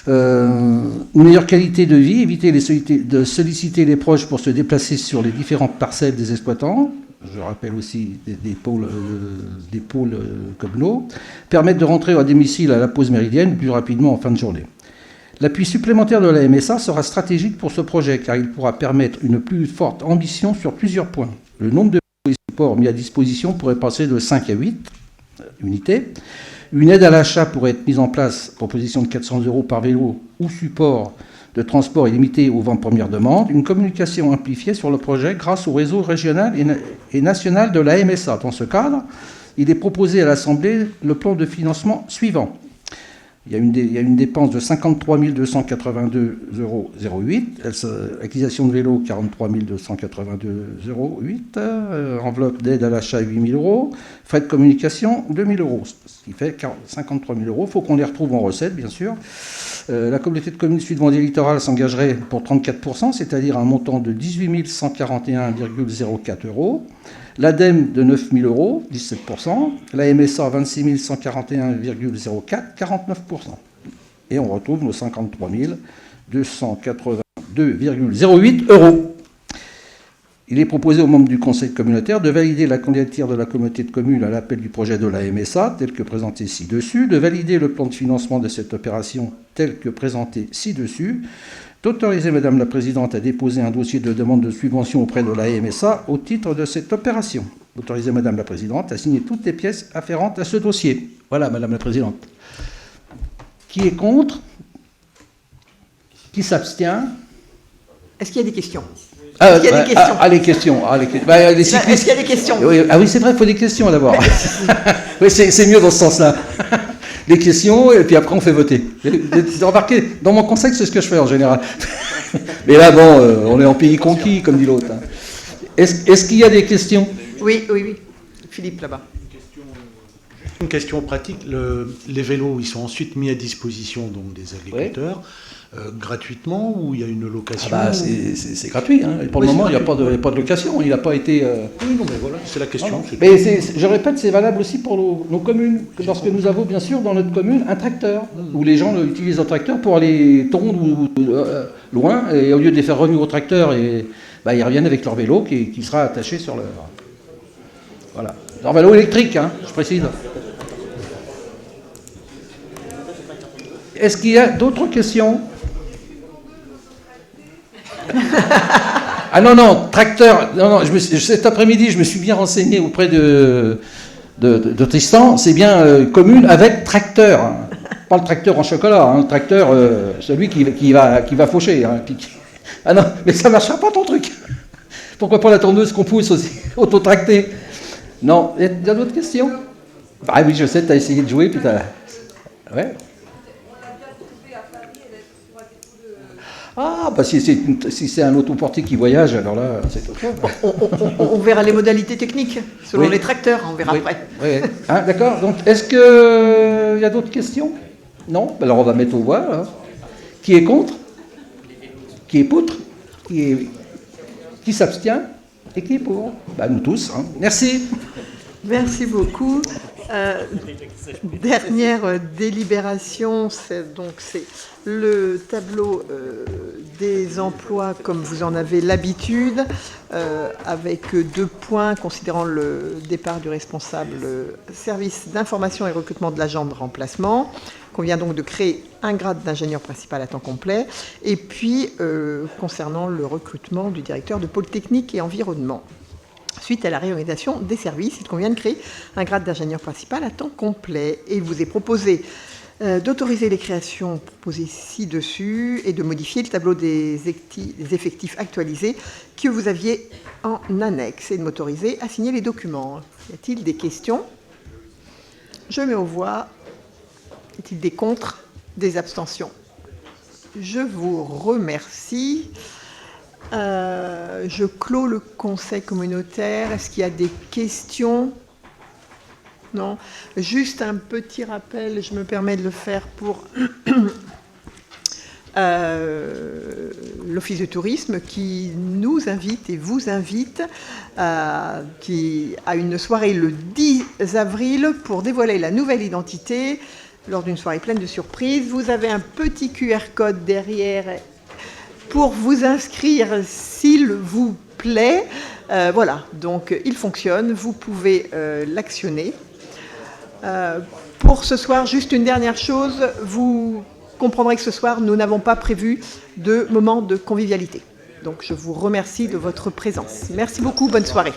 Une meilleure qualité de vie, éviter de solliciter les proches pour se déplacer sur les différentes parcelles des exploitants. Je rappelle aussi des pôles communaux, permettre de rentrer à domicile à la pause méridienne plus rapidement en fin de journée. L'appui supplémentaire de la MSA sera stratégique pour ce projet car il pourra permettre une plus forte ambition sur plusieurs points. Le nombre de supports mis à disposition pourrait passer de 5 à 8 unités. Une aide à l'achat pourrait être mise en place, proposition de 400 € par vélo ou support de transport est limité aux 20 premières demandes, une communication amplifiée sur le projet grâce au réseau régional et national de la MSA. Dans ce cadre, il est proposé à l'Assemblée le plan de financement suivant. Il y a une dépense de 53 282,08 €, acquisition de vélo 43 282,08 €, enveloppe d'aide à l'achat 8 000 €, frais de communication 2 000 €, ce qui fait 53 000 €. Il faut qu'on les retrouve en recettes, bien sûr. La communauté de communes Sud-Vendée Littoral s'engagerait pour 34%, c'est-à-dire un montant de 18 141,04 €. L'ADEME de 9 000 €, 17%. La MSA 26 141,04, 49%. Et on retrouve nos 53 282,08 €. Il est proposé aux membres du conseil communautaire de valider la candidature de la communauté de communes à l'appel du projet de la MSA, tel que présenté ci-dessus, de valider le plan de financement de cette opération tel que présenté ci-dessus, d'autoriser Madame la Présidente à déposer un dossier de demande de subvention auprès de la MSA au titre de cette opération. D'autoriser Madame la Présidente à signer toutes les pièces afférentes à ce dossier. Voilà, Madame la Présidente. Qui est contre ? Qui s'abstient ? Est-ce qu'il y a des questions? Est-ce qu'il y a des questions? Les questions. Les cyclistes. Est-ce qu'il y a des questions? Oui, c'est vrai, il faut des questions d'abord. Oui, c'est mieux dans ce sens-là. Les questions, et puis après on fait voter. Remarquez, dans mon conseil, c'est ce que je fais en général. Mais là, bon, on est en pays conquis, comme dit l'autre. Est-ce qu'il y a des questions? Oui. Philippe, là-bas. Une question pratique. Les vélos, ils sont ensuite mis à disposition donc, des agriculteurs gratuitement ou il y a une location? C'est gratuit. Hein. Et pour le moment, il n'y a pas de location. Il n'a pas été... Oui, non, mais voilà, c'est la question. Mais je répète, c'est valable aussi pour nos communes. Lorsque nous avons, bien sûr, dans notre commune, un tracteur, où les gens utilisent un tracteur pour aller tondre loin, et au lieu de les faire revenir au tracteur, ils reviennent avec leur vélo qui sera attaché sur leur... Voilà. Leur vélo électrique, hein, je précise. Est-ce qu'il y a d'autres questions? Ah non, tracteur. Non, cet après-midi, je me suis bien renseigné auprès de Tristan. C'est bien commune avec tracteur. Hein. Pas le tracteur en chocolat, hein, le tracteur, celui qui va faucher. Hein, Ah non, mais ça ne marchera pas ton truc. Pourquoi pas la tondeuse qu'on pousse aussi, autotractée? Non, il y a d'autres questions? Ah oui, je sais, tu as essayé de jouer, puis tu as... Ouais. Ah, si c'est un autoporté qui voyage, alors là, c'est autre chose. On verra les modalités techniques, selon les tracteurs, on verra après. Oui. Hein, d'accord, donc est-ce qu'il y a d'autres questions? Non? Alors on va mettre au voix. Là. Qui est contre? Qui est poutre? Qui s'abstient? Et qui est pour? Nous tous. Hein. Merci. Merci beaucoup. Dernière délibération, c'est le tableau des emplois comme vous en avez l'habitude, avec 2 points considérant le départ du responsable service d'information et recrutement de l'agent de remplacement, qu'on vient donc de créer un grade d'ingénieur principal à temps complet, et puis concernant le recrutement du directeur de pôle technique et environnement. Suite à la réorganisation des services, il convient de créer un grade d'ingénieur principal à temps complet. Et il vous est proposé d'autoriser les créations proposées ci-dessus et de modifier le tableau des effectifs actualisés que vous aviez en annexe et de m'autoriser à signer les documents. Y a-t-il des questions? Je mets aux voix. Y a-t-il des contre? Des abstentions? Je vous remercie. Je clôt le conseil communautaire. Est-ce qu'il y a des questions? Non. Juste un petit rappel, je me permets de le faire pour l'Office de tourisme qui nous invite et vous invite à une soirée le 10 avril pour dévoiler la nouvelle identité lors d'une soirée pleine de surprises. Vous avez un petit QR code derrière pour vous inscrire s'il vous plaît. Voilà, donc il fonctionne, vous pouvez l'actionner. Pour ce soir, juste une dernière chose, vous comprendrez que ce soir, nous n'avons pas prévu de moment de convivialité. Donc je vous remercie de votre présence. Merci beaucoup, bonne soirée.